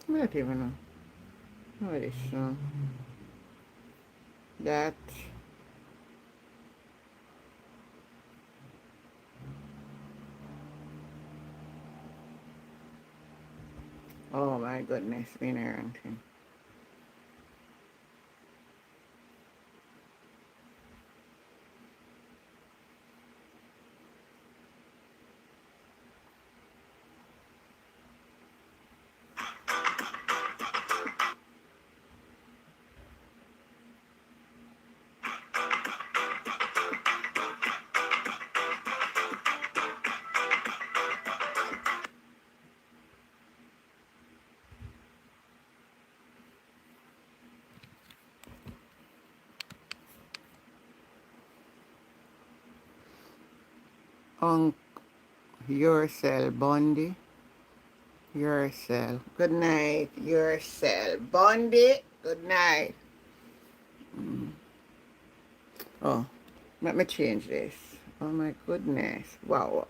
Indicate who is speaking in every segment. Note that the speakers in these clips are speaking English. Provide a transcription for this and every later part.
Speaker 1: I don't even know. What is that? Oh my goodness, Winnerington. Unc Yourself Bundy. Yourself. Good night. Yourself Bundy. Good night. Oh, let me change this. Oh my goodness. Wow.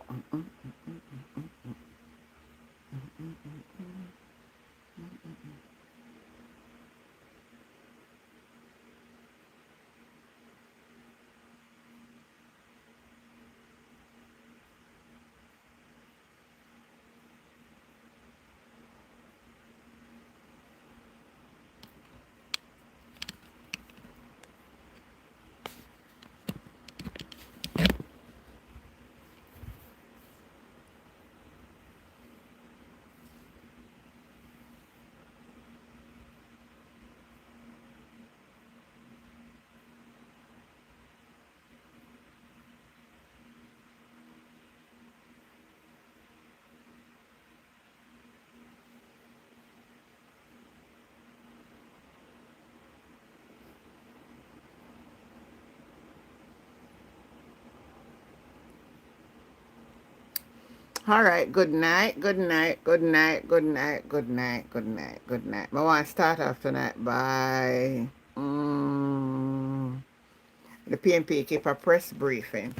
Speaker 1: All right. Good night. Good night. Good night. Good night. Good night. Good night. Good night. I want to start off tonight by the PNP keep a press briefing.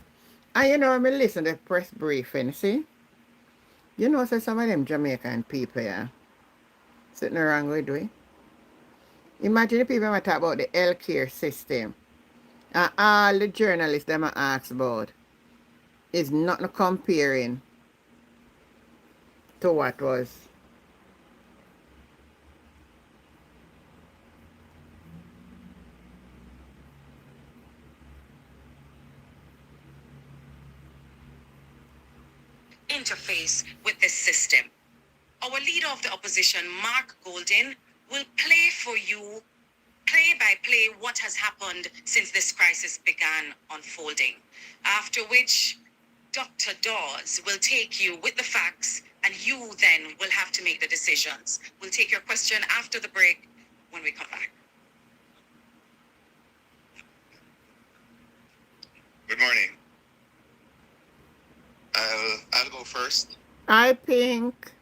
Speaker 1: And you know, when I listen to the press briefing, see? You know, so some of them Jamaican people, yeah, sitting around with we. Imagine the people that talk about the healthcare system. And all the journalists them ask about is nothing comparing to what was.
Speaker 2: Interface with this system. Our leader of the opposition, Mark Goldin, will play for you, play by play, what has happened since this crisis began unfolding. After which, Dr. Dawes will take you with the facts, and you then will have to make the decisions. We'll take your question after the break when we come back.
Speaker 3: Good morning. I'll go first.
Speaker 1: I think.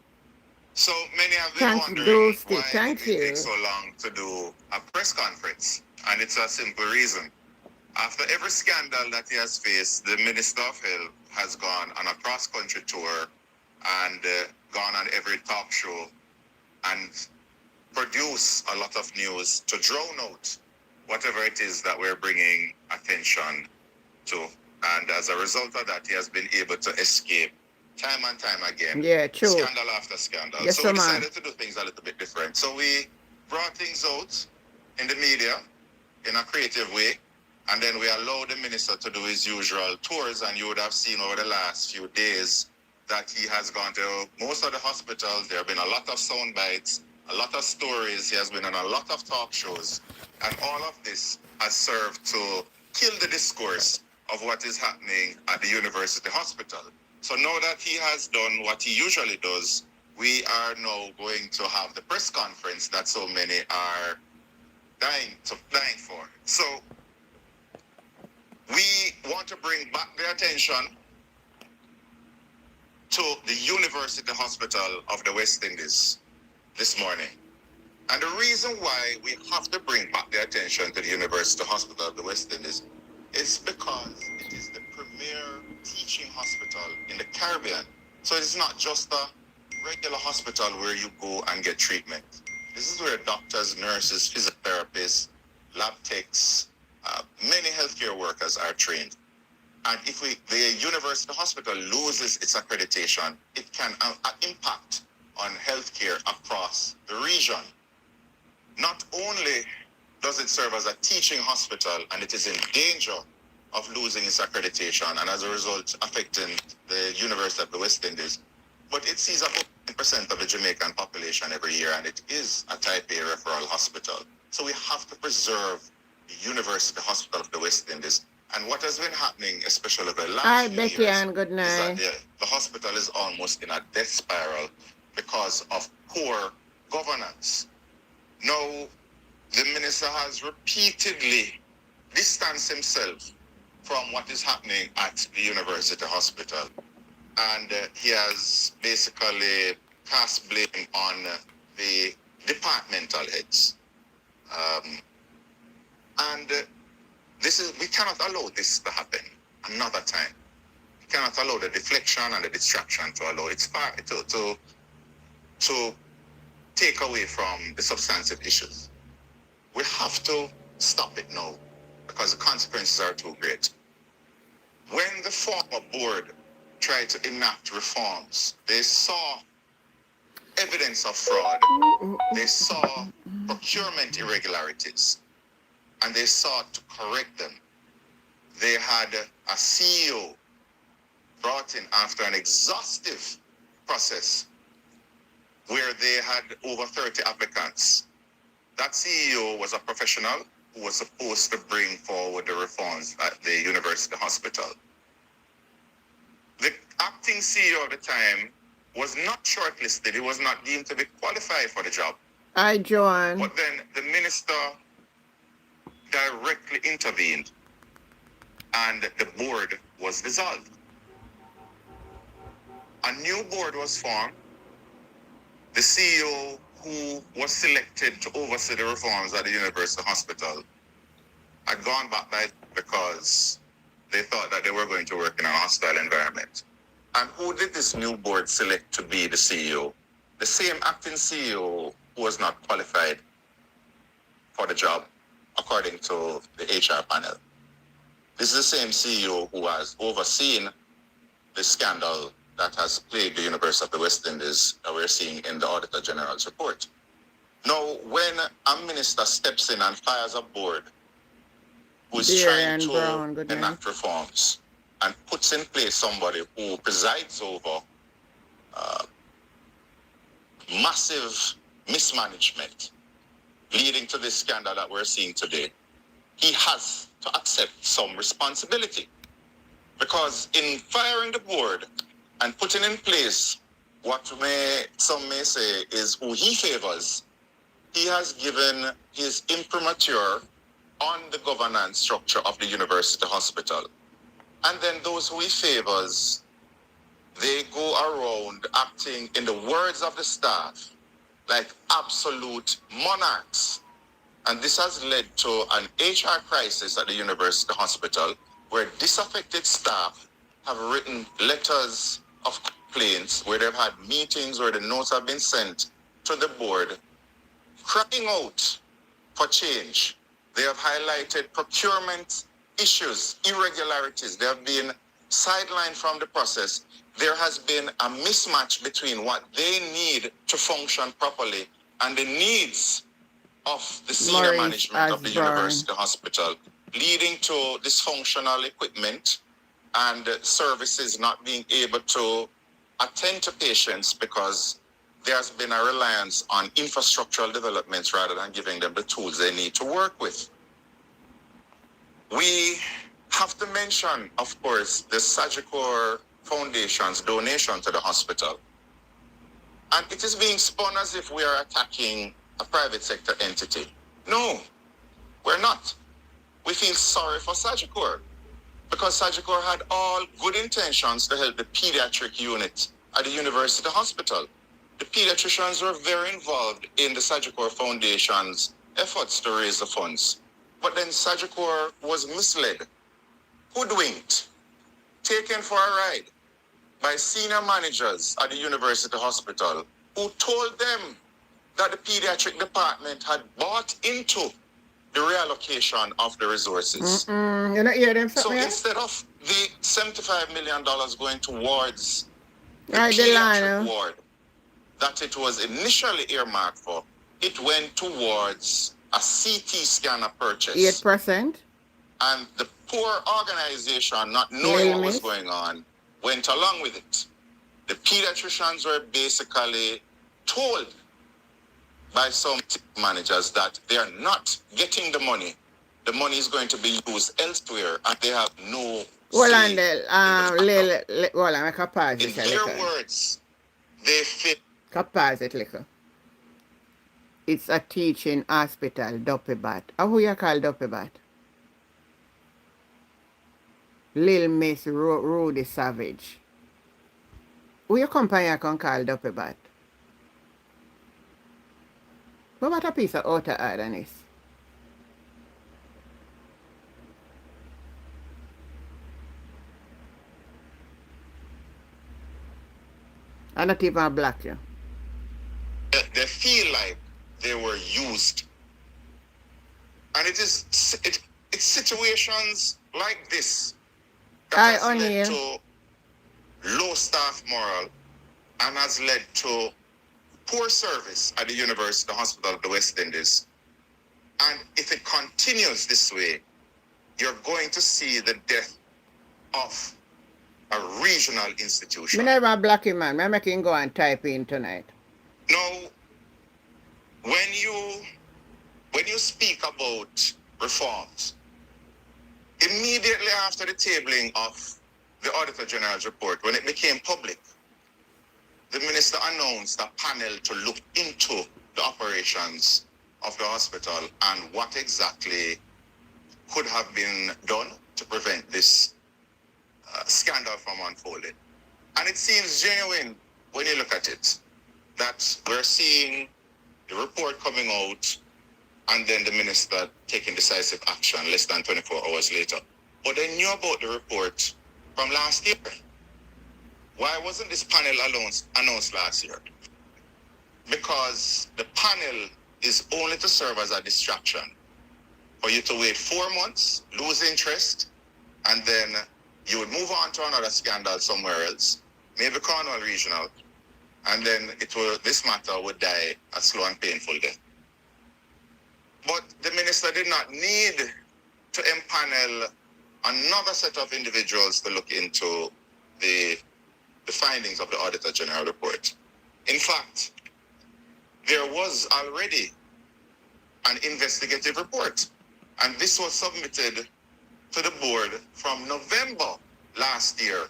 Speaker 3: So many have been
Speaker 1: Thank you,
Speaker 3: wondering
Speaker 1: Dosti.
Speaker 3: why
Speaker 1: Thank
Speaker 3: it
Speaker 1: you.
Speaker 3: takes so long to do a press conference. And it's a simple reason. After every scandal that he has faced, the Minister of Health has gone on a cross-country tour and gone on every talk show and produced a lot of news to drown out whatever it is that we're bringing attention to. And as a result of that, he has been able to escape time and time again.
Speaker 1: Yeah, true.
Speaker 3: Scandal after scandal.
Speaker 1: Yes,
Speaker 3: so we
Speaker 1: man.
Speaker 3: decided to do things a little bit different. So we brought things out in the media in a creative way. And then we allowed the minister to do his usual tours. And you would have seen over the last few days that he has gone to most of the hospitals. There have been a lot of sound bites, a lot of stories. He has been on a lot of talk shows. And all of this has served to kill the discourse of what is happening at the university hospital. So now that he has done what he usually does, we are now going to have the press conference that so many are dying for. So we want to bring back the attention to the University Hospital of the West Indies this morning. And the reason why we have to bring back the attention to the University Hospital of the West Indies is because it is the premier teaching hospital in the Caribbean. So it's not just a regular hospital where you go and get treatment. This is where doctors, nurses, physiotherapists, lab techs, many healthcare workers are trained. And if the university hospital loses its accreditation, it can have an impact on healthcare across the region. Not only does it serve as a teaching hospital and it is in danger of losing its accreditation and as a result affecting the University of the West Indies, but it sees about 10% of the Jamaican population every year, and it is a Type A referral hospital. So we have to preserve the University Hospital of the West Indies. And what has been happening, especially the last
Speaker 1: Hi,
Speaker 3: few
Speaker 1: Becky
Speaker 3: years,
Speaker 1: Ann. Good
Speaker 3: is that
Speaker 1: night.
Speaker 3: the hospital is almost in a death spiral because of poor governance. Now, the minister has repeatedly distanced himself from what is happening at the university hospital. And he has basically cast blame on the departmental heads. We cannot allow this to happen another time. We cannot allow the deflection and the distraction to allow it to take away from the substantive issues. We have to stop it now because the consequences are too great. When the former board tried to enact reforms, they saw evidence of fraud, they saw procurement irregularities, and they sought to correct them. They had a CEO brought in after an exhaustive process where they had over 30 applicants. That CEO was a professional who was supposed to bring forward the reforms at the university hospital. The acting CEO at the time was not shortlisted. He was not deemed to be qualified for the job.
Speaker 1: Hi, Joanne.
Speaker 3: But then the minister directly intervened and the board was dissolved. A new board was formed. The CEO who was selected to oversee the reforms at the university hospital had gone back because they thought that they were going to work in a hostile environment. And who did this new board select to be the CEO? The same acting CEO who was not qualified for the job, according to the HR panel. This is the same CEO who has overseen the scandal that has plagued the University of the West Indies that we're seeing in the Auditor General's report. Now, when a minister steps in and fires a board who is trying to enact reforms and puts in place somebody who presides over massive mismanagement leading to this scandal that we're seeing today, he has to accept some responsibility. Because in firing the board and putting in place what some may say is who he favors, he has given his imprimatur on the governance structure of the university hospital. And then those who he favors, they go around acting, in the words of the staff, like absolute monarchs. And this has led to an HR crisis at the university hospital where disaffected staff have written letters of complaints, where they've had meetings where the notes have been sent to the board crying out for change. They have highlighted procurement issues, irregularities. They have been sidelined from the process. There has been a mismatch between what they need to function properly and the needs of the senior management of the university hospital, leading to dysfunctional equipment and services not being able to attend to patients because there has been a reliance on infrastructural developments rather than giving them the tools they need to work with. We have to mention, of course, the Sagicor Foundation's donation to the hospital. And it is being spun as if we are attacking a private sector entity. No, we're not. We feel sorry for Sagicor because Sagicor had all good intentions to help the pediatric unit at the university hospital. The pediatricians were very involved in the Sagicor Foundation's efforts to raise the funds. But then Sagicor was misled, hoodwinked, taken for a ride by senior managers at the university hospital who told them that the pediatric department had bought into the reallocation of the resources.
Speaker 1: You know, hear them
Speaker 3: So
Speaker 1: something else?
Speaker 3: instead of the $75 million going towards the
Speaker 1: Right,
Speaker 3: pediatric
Speaker 1: Delano.
Speaker 3: ward that it was initially earmarked for, it went towards a CT scanner purchase.
Speaker 1: 8%.
Speaker 3: And the poor organization, not knowing
Speaker 1: Little
Speaker 3: what was
Speaker 1: Miss.
Speaker 3: going on, went along with it. The pediatricians were basically told by some managers that they are not getting the money. The money is going to be used elsewhere, and they have no
Speaker 1: Hold on
Speaker 3: say.
Speaker 1: there. Hold on, I can pause
Speaker 3: In
Speaker 1: it a
Speaker 3: their
Speaker 1: little.
Speaker 3: words, they feel
Speaker 1: Can pause it little. It's a teaching hospital, Doppelbat. Who you call Doppelbat? Lil Miss Rudy Savage. Who your company you can call Doppelbat? But what a piece of outer hardness. I not even black you.
Speaker 3: they feel like they were used. And it's situations like this that has led to low staff morale and has led to poor service at the University Hospital of the West Indies. And if it continues this way, you're going to see the death of a regional institution.
Speaker 1: Me never black him, man. I make him go and type in tonight.
Speaker 3: Now, when you speak about reforms, immediately after the tabling of the Auditor General's report, when it became public, the minister announced a panel to look into the operations of the hospital and what exactly could have been done to prevent this scandal from unfolding. And it seems genuine when you look at it, that we're seeing the report coming out and then the minister taking decisive action less than 24 hours later. But they knew about the report from last year. Why wasn't this panel announced last year? Because the panel is only to serve as a distraction for you to wait 4 months, lose interest, and then you would move on to another scandal somewhere else, maybe Cornwall Regional, and then this matter would die a slow and painful death. But the minister did not need to empanel another set of individuals to look into the findings of the Auditor General report. In fact, there was already an investigative report, and this was submitted to the board from November last year.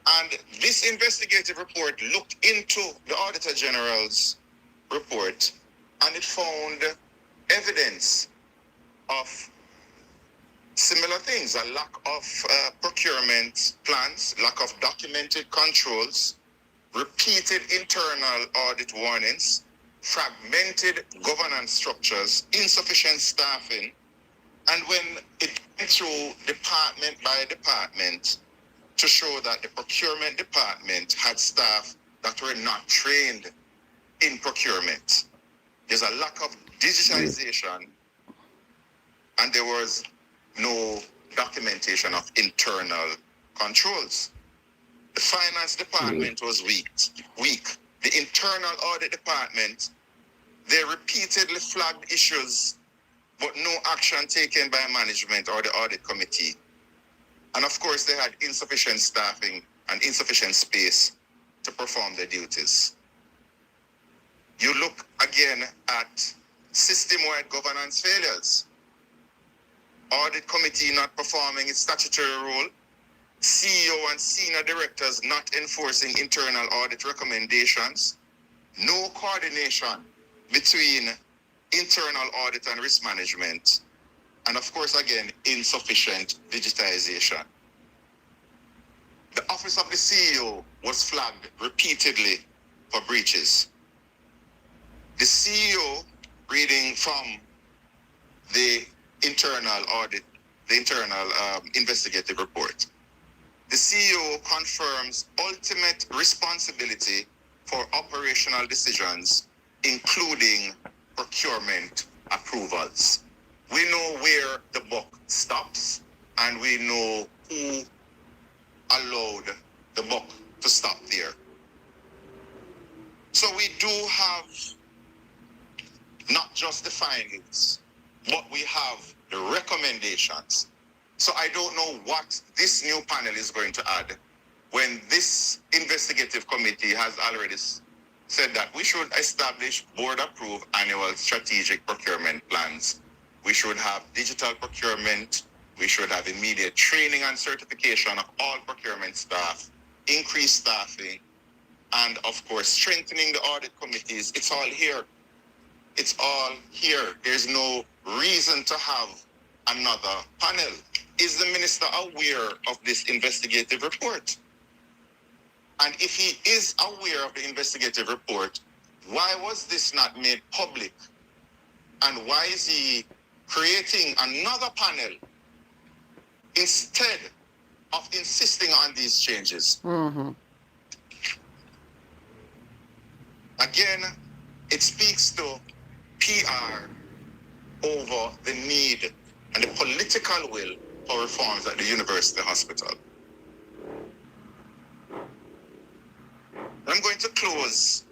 Speaker 3: And this investigative report looked into the Auditor General's report, and it found evidence of similar things: a lack of procurement plans, lack of documented controls, repeated internal audit warnings, fragmented governance structures, insufficient staffing. And when it went through department by department to show that the procurement department had staff that were not trained in procurement, there's a lack of digitalization, and there was no documentation of internal controls. The finance department was weak. The internal audit department, they repeatedly flagged issues, but no action taken by management or the audit committee. And of course, they had insufficient staffing and insufficient space to perform their duties. You look again at system-wide governance failures. Audit committee not performing its statutory role, CEO and senior directors not enforcing internal audit recommendations, no coordination between internal audit and risk management, and of course, again, insufficient digitization. The office of the CEO was flagged repeatedly for breaches. The CEO, reading from the internal audit, the internal investigative report, The CEO confirms ultimate responsibility for operational decisions, including procurement approvals. We know where the buck stops, and we know who allowed the buck to stop there. So we do have not just the findings, but we have the recommendations. So I don't know what this new panel is going to add when this investigative committee has already said that we should establish board-approved annual strategic procurement plans. We should have digital procurement. We should have immediate training and certification of all procurement staff, increased staffing, and of course, strengthening the audit committees. It's all here. It's all here. There's no reason to have another panel. Is the minister aware of this investigative report? And if he is aware of the investigative report, why was this not made public? And why is he creating another panel instead of insisting on these changes?
Speaker 1: Mm-hmm.
Speaker 3: Again, it speaks to PR over the need and the political will for reforms at the university hospital. I'm going to close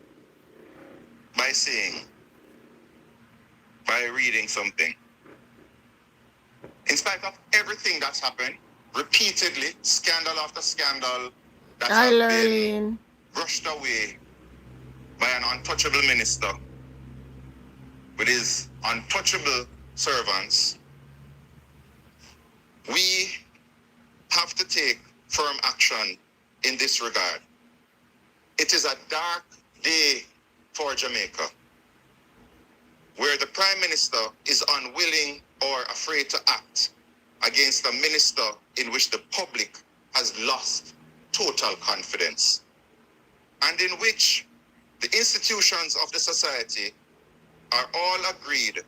Speaker 3: by reading something. In spite of everything that's happened, repeatedly, scandal after scandal, that
Speaker 1: Hi,
Speaker 3: have been
Speaker 1: Lorraine.
Speaker 3: brushed away by an untouchable minister with his untouchable servants, we have to take firm action in this regard. It is a dark day for Jamaica, where the Prime Minister is unwilling or afraid to act against a minister in which the public has lost total confidence, and in which the institutions of the society are all agreed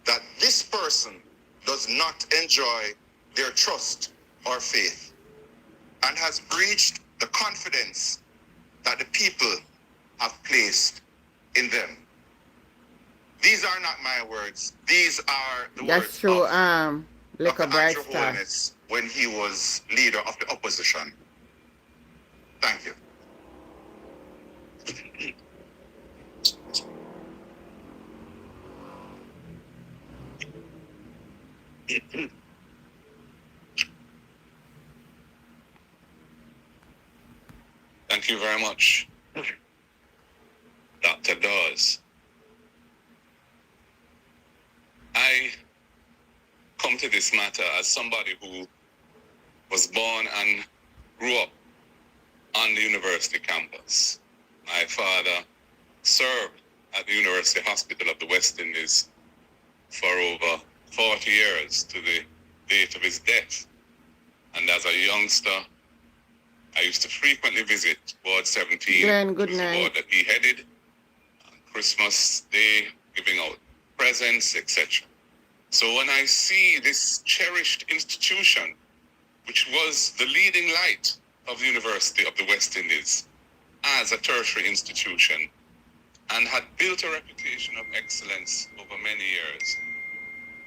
Speaker 3: that this person does not enjoy their trust or faith and has breached the confidence that the people have placed in them. These are not my words. These are the
Speaker 1: That's
Speaker 3: words
Speaker 1: true.
Speaker 3: of
Speaker 1: Liquor
Speaker 3: Dr.
Speaker 1: Bright
Speaker 3: Andrew
Speaker 1: Star.
Speaker 3: Holness when he was leader of the opposition. Thank you.
Speaker 4: Thank you very much, Dr. Dawes. I come to this matter as somebody who was born and grew up on the university campus. My father served at the University Hospital of the West Indies for over 40 years to the date of his death. And as a youngster, I used to frequently visit Ward 17,
Speaker 1: Glenn, good
Speaker 4: which was the
Speaker 1: night.
Speaker 4: ward that he headed, on Christmas Day, giving out presents, etc. So when I see this cherished institution, which was the leading light of the University of the West Indies as a tertiary institution, and had built a reputation of excellence over many years,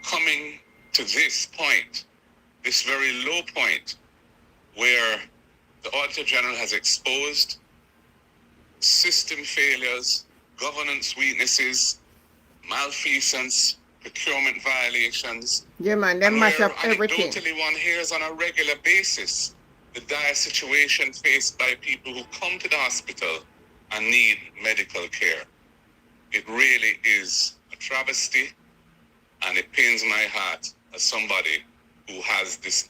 Speaker 4: coming to this point, this very low point, where the Auditor General has exposed system failures, governance weaknesses, malfeasance, procurement violations.
Speaker 1: Yeah, man, they
Speaker 4: And
Speaker 1: mash
Speaker 4: where
Speaker 1: up everything.
Speaker 4: anecdotally one hears on a regular basis the dire situation faced by people who come to the hospital and need medical care. It really is a travesty, and it pains my heart as somebody who has this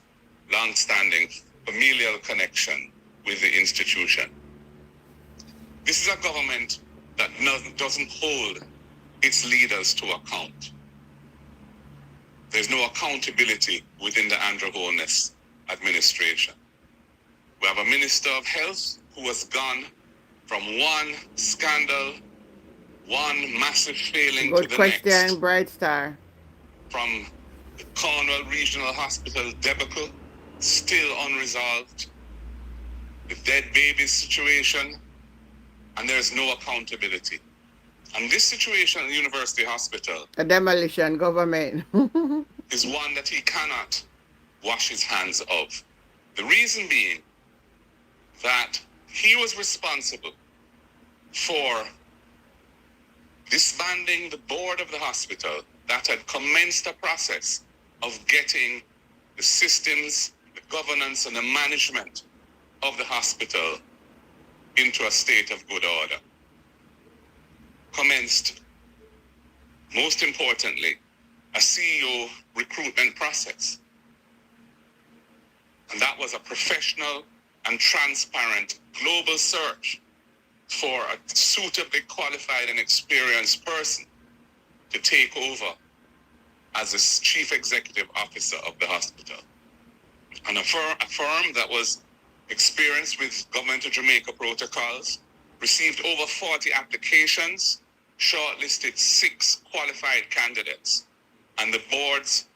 Speaker 4: long-standing familial connection with the institution. This is a government that doesn't hold its leaders to account. There's no accountability within the Andrew Holness administration. We have a Minister of Health who has gone from one scandal, one massive failing
Speaker 1: Good
Speaker 4: to the
Speaker 1: question,
Speaker 4: next.
Speaker 1: Bright Star.
Speaker 4: From the Cornwall Regional Hospital debacle, still unresolved, the dead babies situation, and there's no accountability. And this situation at the University Hospital
Speaker 1: A demolition government.
Speaker 4: is one that he cannot wash his hands of. The reason being that he was responsible for disbanding the board of the hospital that had commenced a process of getting the systems, the governance, and the management of the hospital into a state of good order. Commenced, most importantly, a CEO recruitment process. And that was a professional and transparent global search for a suitably qualified and experienced person to take over as the chief executive officer of the hospital. And a firm that was experienced with Government of Jamaica protocols, received over 40 applications, shortlisted 6 qualified candidates, and the board's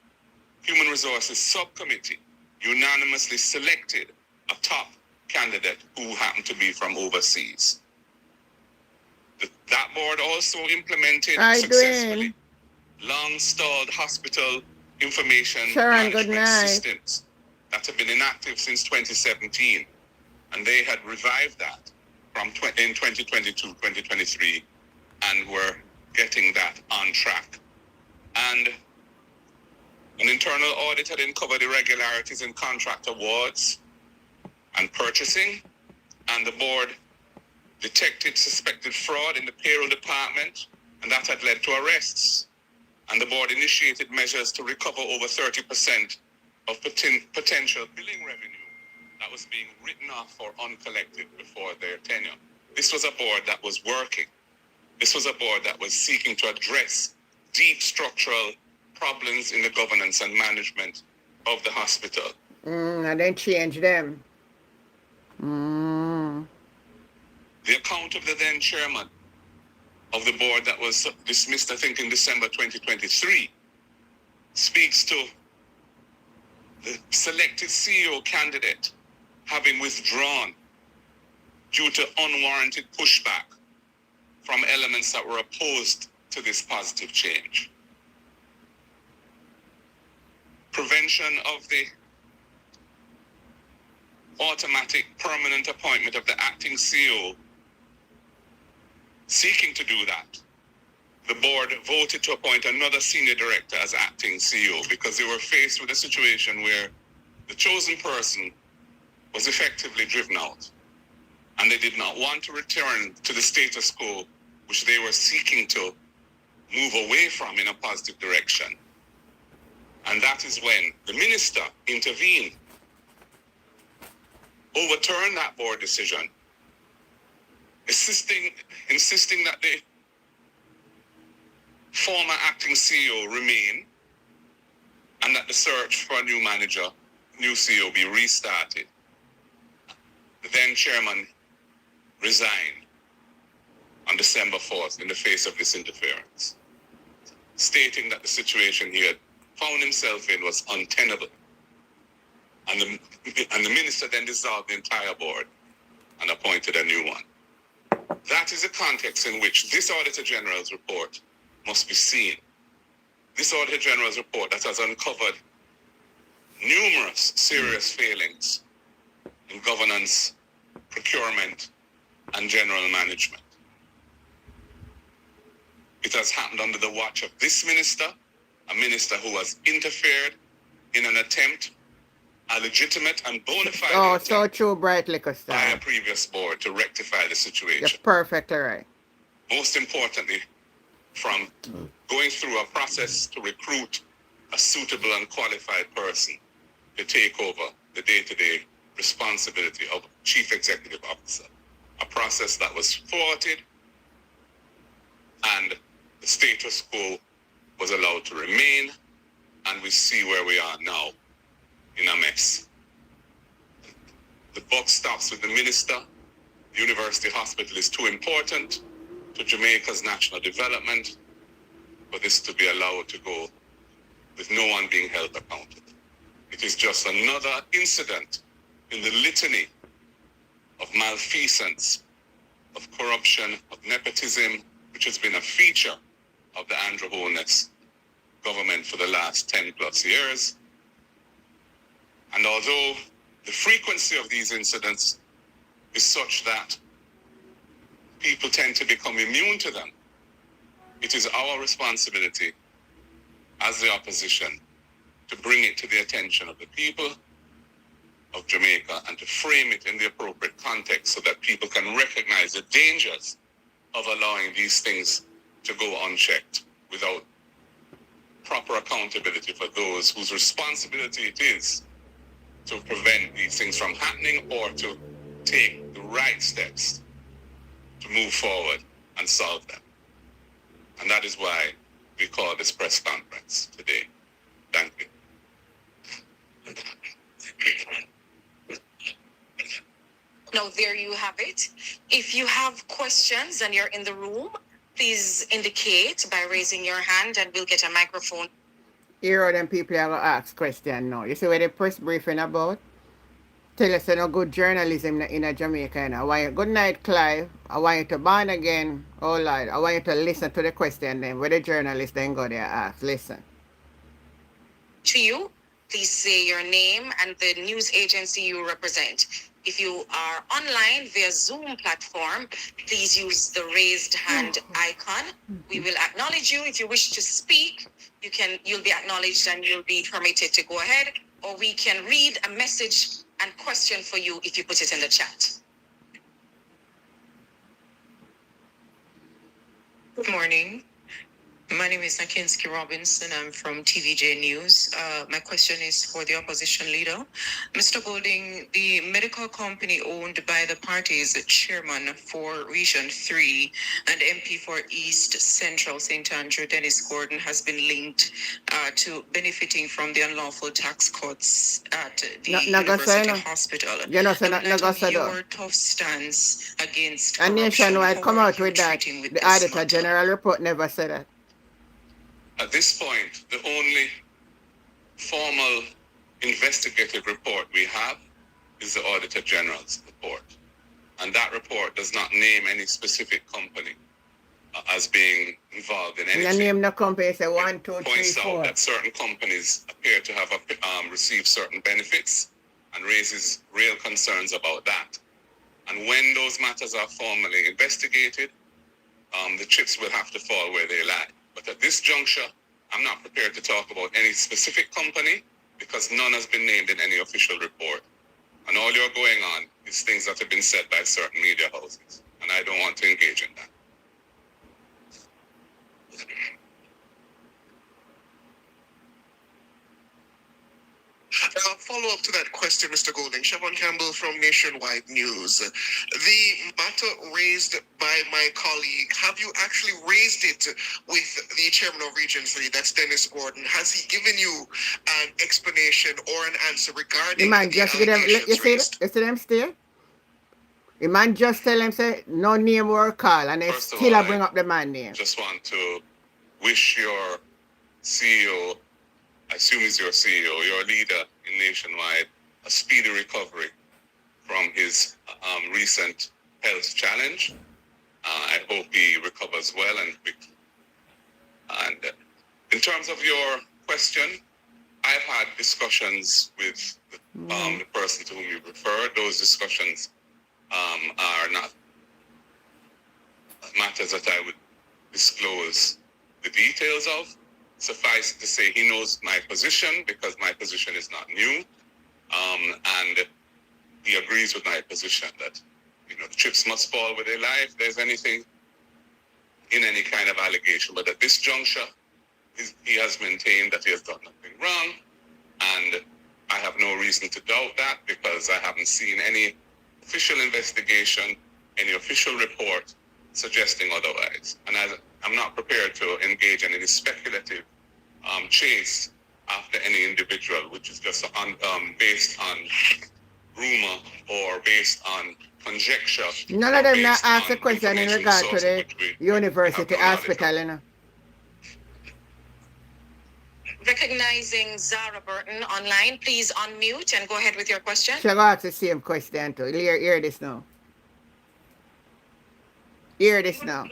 Speaker 4: Human Resources Subcommittee unanimously selected a top candidate who happened to be from overseas. That board also implemented successfully long-stalled hospital information management systems that have been inactive since 2017. And they had revived that in 2022-2023, and were getting that on track. And an internal audit had uncovered irregularities in contract awards and purchasing, and the board detected suspected fraud in the payroll department, and that had led to arrests. And the board initiated measures to recover over 30% of potential billing revenue that was being written off or uncollected before their tenure. This was a board that was working. This was a board that was seeking to address deep structural problems in the governance and management of the hospital.
Speaker 1: And then change them.
Speaker 4: The account of the then chairman of the board that was dismissed, I think, in December 2023, speaks to the selected CEO candidate having withdrawn due to unwarranted pushback from elements that were opposed to this positive change. Prevention of the automatic permanent appointment of the acting CEO. Seeking to do that, the board voted to appoint another senior director as acting CEO because they were faced with a situation where the chosen person was effectively driven out, and they did not want to return to the status quo which they were seeking to move away from in a positive direction. And that is when the minister intervened, overturned that board decision, insisting that the former acting CEO remain and that the search for a new manager, new CEO, be restarted. The then chairman resigned on December 4th in the face of this interference, stating that the situation he had found himself in was untenable. And the minister then dissolved the entire board and appointed a new one. That is the context in which this Auditor General's report must be seen. This Auditor General's report that has uncovered numerous serious failings in governance, procurement, and general management. It has happened under the watch of this minister, a minister who has interfered in an attempt, a legitimate and bona fide
Speaker 1: so true, Bright Liquor Star.
Speaker 4: by a previous board to rectify the situation.
Speaker 1: You're perfectly right.
Speaker 4: Most importantly, from going through a process to recruit a suitable and qualified person to take over the day-to-day responsibility of Chief Executive Officer. A process that was thwarted, and the status quo was allowed to remain, and we see where we are now, in a mess. The buck stops with the minister. The University Hospital is too important to Jamaica's national development for this to be allowed to go with no one being held accountable. It is just another incident in the litany of malfeasance, of corruption, of nepotism, which has been a feature of the Andrew Holness government for the last 10 plus years. And although the frequency of these incidents is such that people tend to become immune to them, it is our responsibility as the opposition to bring it to the attention of the people of Jamaica and to frame it in the appropriate context so that people can recognize the dangers of allowing these things to go unchecked without proper accountability for those whose responsibility it is to prevent these things from happening or to take the right steps to move forward and solve them. And that is why we call this press conference today. Thank you.
Speaker 2: Now, there you have it. If you have questions and you're in the room, please indicate by raising your hand and we'll get a microphone.
Speaker 1: Here are them people are gonna ask question now. You see what the press briefing about? Tell us no good journalism in Jamaica. I want you, good night, Clive. I want you to born again. Oh Lord, I want you to listen to the question then. Where the journalists then go there ask. Listen.
Speaker 2: To you, please say your name and the news agency you represent. If you are online via Zoom platform, please use the raised hand icon. We will acknowledge you. If you wish to speak, you'll be acknowledged and you'll be permitted to go ahead. Or we can read a message and question for you if you put it in the chat.
Speaker 5: Good morning. My name is Nakinsky Robinson. I'm from TVJ News. My question is for the opposition leader. Mr. Golding, the medical company owned by the party's chairman for Region 3 and MP for East Central St. Andrew, Dennis Gordon, has been linked to benefiting from the unlawful tax cuts at the University Hospital.
Speaker 1: You know, so
Speaker 5: your tough stance against
Speaker 1: corruption. And Nationwide come out with that. The Auditor
Speaker 5: matter?
Speaker 1: General report never said that.
Speaker 4: At this point, the only formal investigative report we have is the Auditor General's report. And that report does not name any specific company as being involved in anything.
Speaker 1: You name the company, say 1, 2, 3, 4.
Speaker 4: It points out that certain companies appear to have received certain benefits and raises real concerns about that. And when those matters are formally investigated, the chips will have to fall where they lie. But at this juncture, I'm not prepared to talk about any specific company because none has been named in any official report. And all you're going on is things that have been said by certain media houses. And I don't want to engage in that.
Speaker 6: Follow up to that question, Mr. Golding. Siobhan Campbell from Nationwide News. The matter raised by my colleague, have you actually raised it with the chairman of Region 3, that's Dennis Gordon? Has he given you an explanation or an answer regarding
Speaker 1: the
Speaker 6: allegations raised?
Speaker 1: You see them still? The man just tell him, say, no name or call, and they still bring up the man name.
Speaker 4: Just want to wish your CEO, I assume he's your CEO, your leader in Nationwide, a speedy recovery from his recent health challenge. I hope he recovers well and quickly. And in terms of your question, I've had discussions with the person to whom you referred. Those discussions are not matters that I would disclose the details of. Suffice to say, he knows my position because my position is not new, and he agrees with my position that the chips must fall where they lie if there's anything in any kind of allegation. But at this juncture, he has maintained that he has done nothing wrong, and I have no reason to doubt that because I haven't seen any official investigation, any official report suggesting otherwise. And I'm not prepared to engage in any speculative chase after any individual, which is just based on rumor or based on conjecture.
Speaker 1: None of them not ask a question in regard to the university hospital,
Speaker 2: Recognizing Zara Burton online, please unmute and go ahead with your question.
Speaker 1: She'll ask the same question too. Hear this now. Hear this now.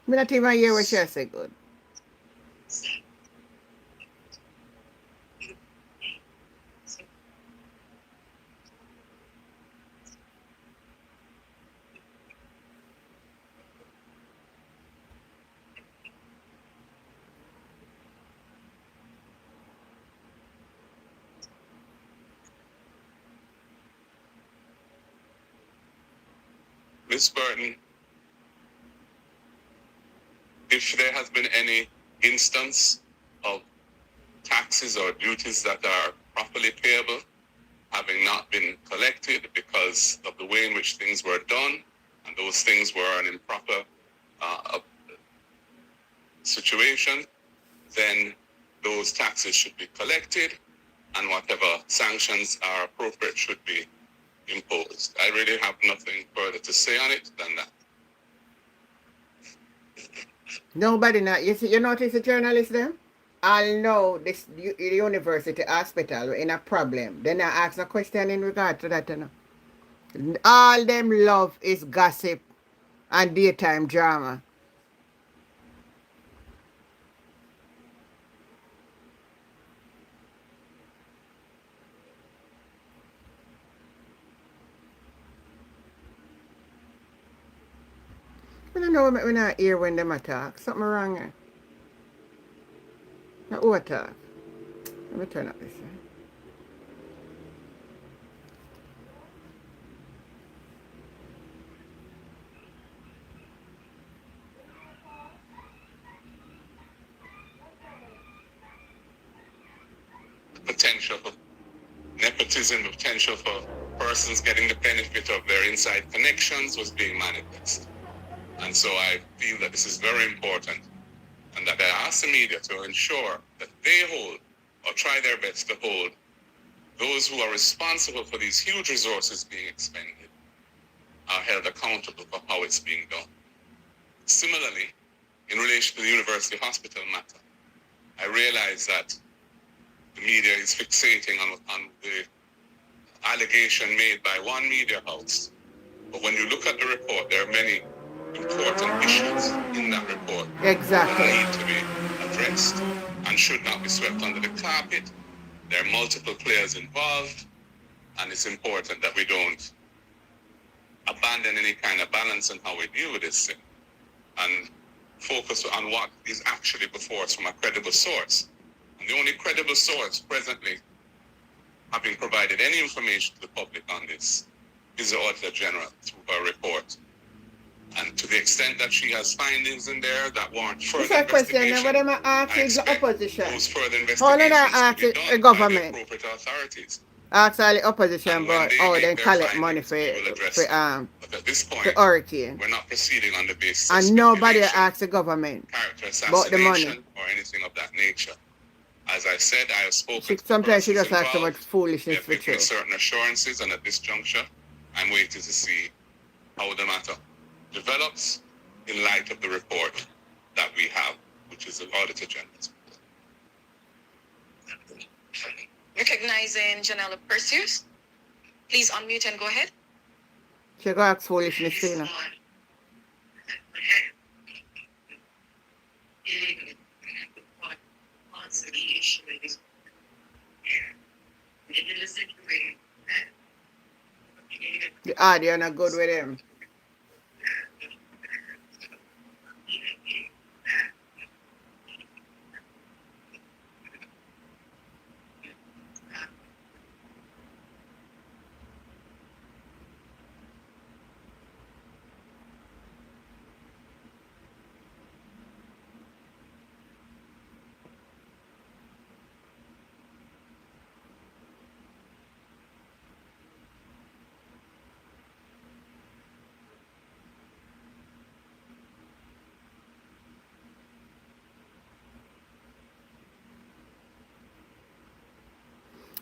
Speaker 1: Me not even hear what she say good.
Speaker 4: Ms. Burton, if there has been any instance of taxes or duties that are properly payable having not been collected because of the way in which things were done, and those things were an improper situation, then those taxes should be collected and whatever sanctions are appropriate should be imposed. I really have nothing further to say on it than that.
Speaker 1: Nobody not. You see, you notice the journalists them? I'll know this university hospital in a problem. Then I ask a question in regard to that, you know. All them love is gossip and daytime drama. I don't know when I hear when them attack. Something wrong here. Now who attack? Let me turn up this.
Speaker 4: Potential for nepotism, the potential for persons getting the benefit of their inside connections was being manifest. And so I feel that this is very important, and that I ask the media to ensure that they hold, or try their best to hold, those who are responsible for these huge resources being expended are held accountable for how it's being done. Similarly, in relation to the university hospital matter, I realize that the media is fixating on the allegation made by one media house. But when you look at the report, there are many important issues in that report
Speaker 1: Exactly.
Speaker 4: that need to be addressed and should not be swept under the carpet. There are multiple players involved, and it's important that we don't abandon any kind of balance in how we deal with this thing and focus on what is actually before us from a credible source. And the only credible source presently having provided any information to the public on this is the Auditor General through her report. And to the extent that she has findings in there that warrant further
Speaker 1: It's a question
Speaker 4: investigation,
Speaker 1: what am I asking the
Speaker 4: expect
Speaker 1: opposition?
Speaker 4: those further
Speaker 1: How did I
Speaker 4: investigations to
Speaker 1: ask
Speaker 4: be
Speaker 1: the
Speaker 4: done by the
Speaker 1: government?
Speaker 4: appropriate authorities.
Speaker 1: Ask all the opposition
Speaker 4: And when
Speaker 1: about
Speaker 4: they
Speaker 1: how
Speaker 4: make
Speaker 1: they
Speaker 4: their
Speaker 1: collect money
Speaker 4: findings, we will address them. But at this
Speaker 1: for
Speaker 4: point,
Speaker 1: hurricane.
Speaker 4: we're not proceeding on the basis of
Speaker 1: And nobody
Speaker 4: speculation,
Speaker 1: asks the government
Speaker 4: character
Speaker 1: about the money.
Speaker 4: assassination, or anything of that nature. As I said, I have spoken to the
Speaker 1: Sometimes she
Speaker 4: persons
Speaker 1: just asks about
Speaker 4: involved. They
Speaker 1: foolishness
Speaker 4: have
Speaker 1: for
Speaker 4: given me
Speaker 1: true.
Speaker 4: certain assurances, and at this juncture, I'm waiting to see how the matter develops in light of the report that we have, which is the Auditor General's.
Speaker 2: Recognizing Janella Perseus. Please unmute and go ahead.
Speaker 1: She go ask foolishness too, you know. The audio not good with him.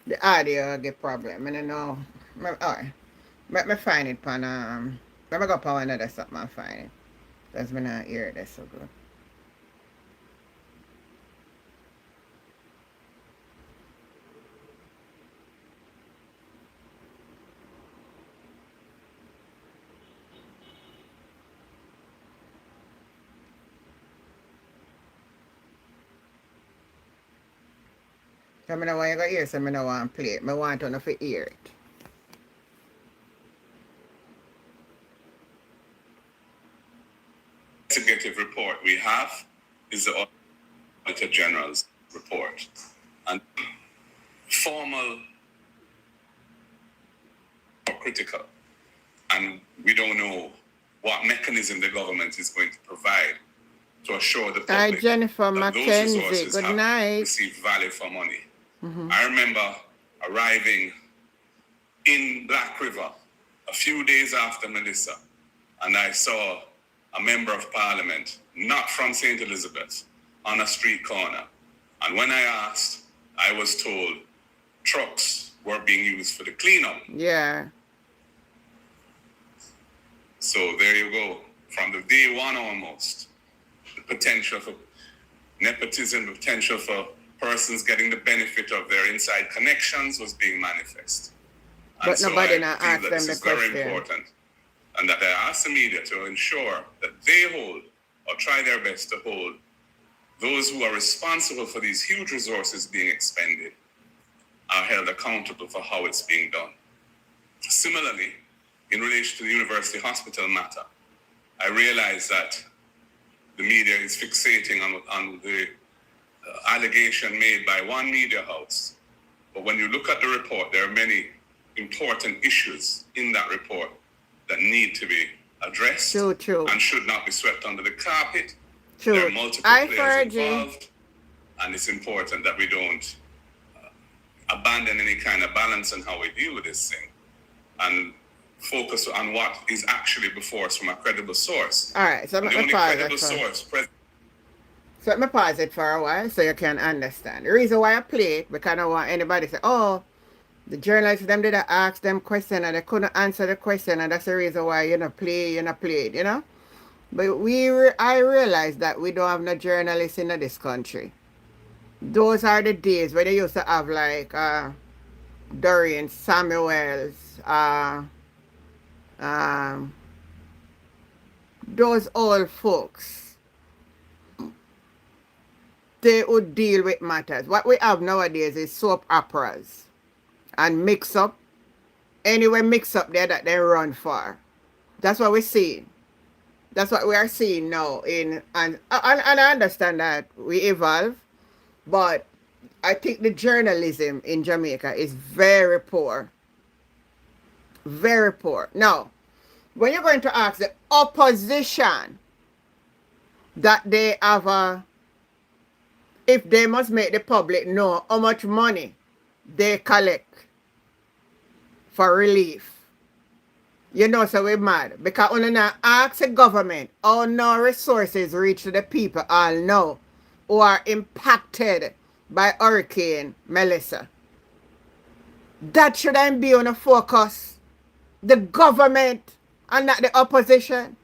Speaker 1: The audio get problem. I don't know. Alright. Let me find it pan let me go pan another something and find it. Because me not hear this so good. So I know why you go hear so I don't want to play it. I want to know if you hear it.
Speaker 4: Investigative report we have is the Auditor General's report. And formal or critical. And we don't know what mechanism the government is going to provide to assure the
Speaker 1: Hi,
Speaker 4: public
Speaker 1: Jennifer
Speaker 4: that those
Speaker 1: Mackenzie.
Speaker 4: resources
Speaker 1: Good
Speaker 4: have
Speaker 1: night.
Speaker 4: received value for money. I remember arriving in Black River a few days after Melissa, and I saw a member of parliament, not from St. Elizabeth, on a street corner. And when I asked, I was told trucks were being used for the cleanup.
Speaker 1: Yeah.
Speaker 4: So there you go. From the day one almost, the potential for nepotism, the potential for persons getting the benefit of their inside connections was being manifest. And
Speaker 1: But
Speaker 4: so
Speaker 1: nobody
Speaker 4: I
Speaker 1: not
Speaker 4: feel
Speaker 1: ask
Speaker 4: that
Speaker 1: them
Speaker 4: this
Speaker 1: the
Speaker 4: is very
Speaker 1: question.
Speaker 4: important. And that I ask the media to ensure that they hold or try their best to hold those who are responsible for these huge resources being expended are held accountable for how it's being done. Similarly, in relation to the university hospital matter, I realize that the media is fixating on the allegation made by one media house. But when you look at the report, there are many important issues in that report that need to be addressed
Speaker 1: True.
Speaker 4: and should not be swept under the carpet. There
Speaker 1: True.
Speaker 4: are multiple
Speaker 1: Hi,
Speaker 4: players
Speaker 1: Fergie.
Speaker 4: involved, and it's important that we don't abandon any kind of balance in how we deal with this thing and focus on what is actually before us from a credible source.
Speaker 1: All right, so
Speaker 4: And
Speaker 1: let
Speaker 4: the
Speaker 1: me
Speaker 4: only
Speaker 1: pause it
Speaker 4: credible
Speaker 1: for
Speaker 4: source,
Speaker 1: so let me pause it for a while so you can understand. The reason why I play it, because I don't want anybody to say, oh, the journalists them did ask them question and they couldn't answer the question, and that's the reason why you not play it, you know? But I realize that we don't have no journalists in this country. Those are the days where they used to have like Dorian Samuels, those old folks. They would deal with matters. What we have nowadays is soap operas and mix up. Anyway, mix up there that they run for. That's what we're seeing. That's what we are seeing now. And I understand that we evolve, but I think the journalism in Jamaica is very poor. Very poor. Now, when you're going to ask the opposition that they have if they must make the public know how much money they collect for relief. You know, so we're mad. Because when you ask the government how no resources reach to the people all now who are impacted by Hurricane Melissa. That shouldn't be on a focus. The government and not the opposition.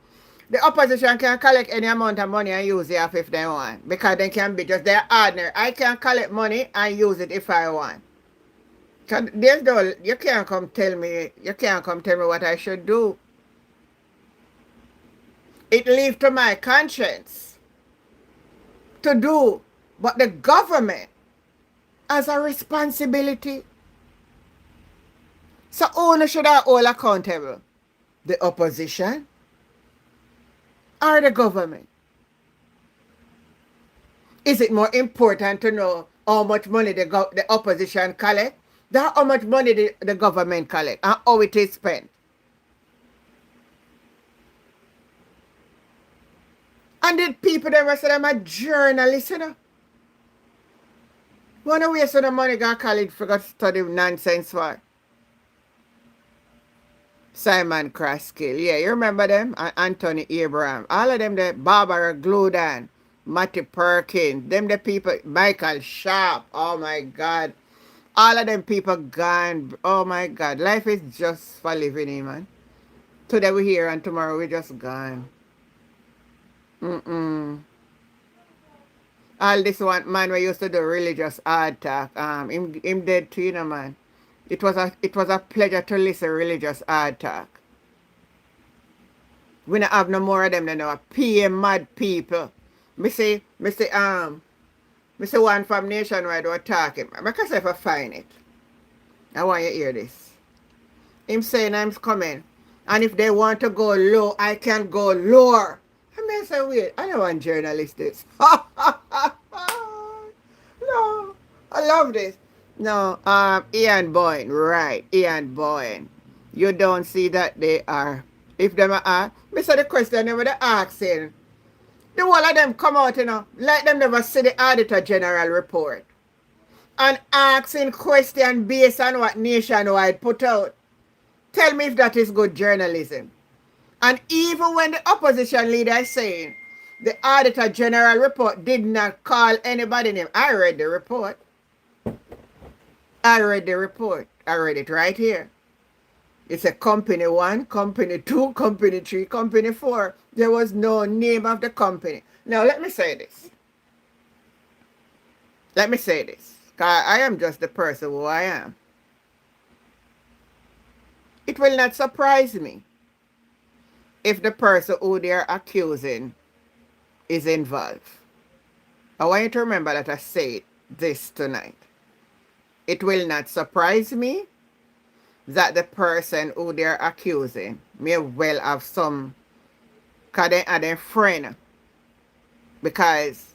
Speaker 1: The opposition can collect any amount of money and use it if they want. Because they can be just their ordinary. I can collect money and use it if I want. You can't come tell me what I should do. It leaves to my conscience to do. But the government has a responsibility. So who should I hold accountable? The opposition or the government? Is it more important to know how much money the opposition collect than how much money the government collect and how it is spent? And the people that rest of them are journalists, you know. Wanna waste the money go college for go study nonsense for? Simon Kraskill, yeah, you remember them? And Anthony Abraham. All of them, the Barbara Gludan, Matty Perkins, them the people, Michael Sharp, oh my God. All of them people gone. Oh my God. Life is just for living in, man. Today we here and tomorrow we just gone. Mm-mm. All this one man we used to do religious hard talk. Him dead too, you know, man. It was a pleasure to listen religious hard talk. We don't have no more of them than our PM mad people. Me say one from Nationwide were talking. Because if I find it, I want you to hear this. Him saying I'm coming. And if they want to go low, I can go lower. I mean, say, wait, I don't want journalists this. No, I love this. No, Ian Boyne, right, Ian Boyne. You don't see that they are, if them are, me say the question they were asking. The whole of them come out, like them never see the Auditor General report. And asking question based on what Nationwide put out. Tell me if that is good journalism. And even when the opposition leader is saying the Auditor General report did not call anybody name, I read the report. I read it right here. It's a company 1, company 2, company 3, company 4. There was no name of the company. Now, let me say this. Because I am just the person who I am. It will not surprise me if the person who they're accusing is involved. I want you to remember that I said this tonight. It will not surprise me that the person who they're accusing may well have some, because they are their friend, because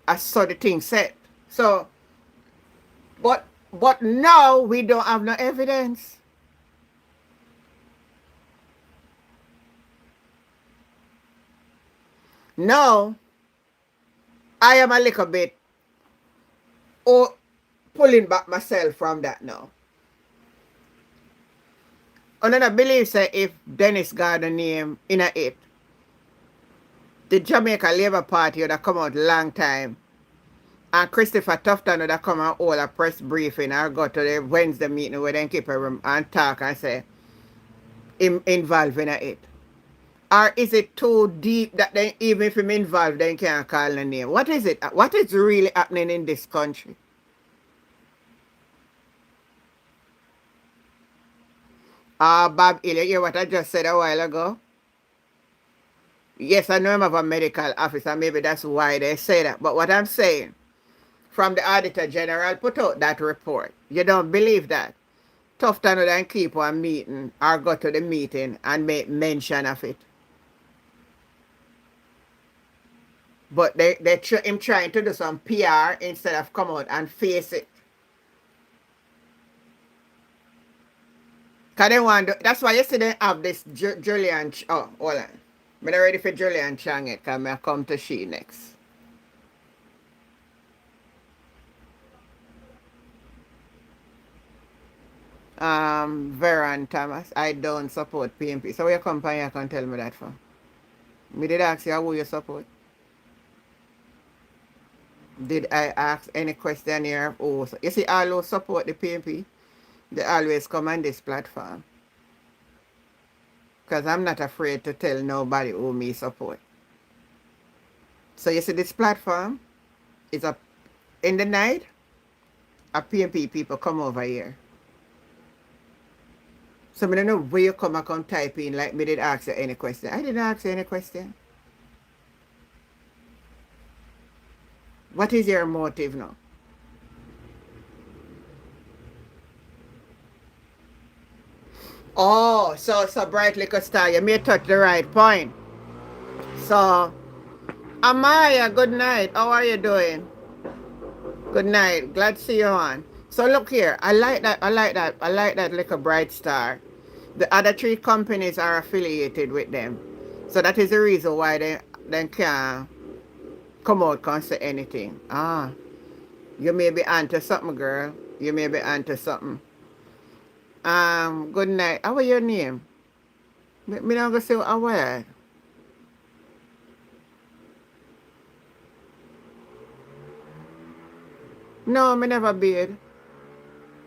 Speaker 1: I saw the thing said. So, but now we don't have no evidence. Now, I am a little bit pulling back myself from that now. And then I believe say if Dennis got the name in it, the Jamaica Labour Party would have come out long time. And Christopher Tufton would have come and hold a press briefing or go to the Wednesday meeting where they keep a room and talk and say him involved in it. Or is it too deep that they, even if him involved, they can't call the name? What is it? What is really happening in this country? Bob Hill, you hear what I just said a while ago? Yes, I know him of a medical officer. Maybe that's why they say that. But what I'm saying, from the Auditor General put out that report. You don't believe that? Tufton would keep one meeting or go to the meeting and make mention of it. But him trying to do some PR instead of come out and face it. Because they want to, that's why yesterday have this Julian, oh, hold on. I'm not ready for Julian Chang yet because I come to she next. Veron Thomas, I don't support PNP. So your company you can tell me that for? Me did ask you who you support. Did I ask any question here? Oh, you see all who support the PNP, they always come on this platform. Because I'm not afraid to tell nobody who me support. So you see this platform is up in the night, a PNP people come over here. So I don't know where you come type in like me did ask you any question. I didn't ask you any question. What is your motive now? Oh, so Bright Liquor Star, you may touch the right point. So, Amaya, good night. How are you doing? Good night. Glad to see you on. So look here, I like that Liquor Bright Star. The other 3 companies are affiliated with them. So that is the reason why they can't come out and say anything. You may be onto something, girl. You may be onto something. Good night. How are your name? Me not gonna say a word. No, me never beard.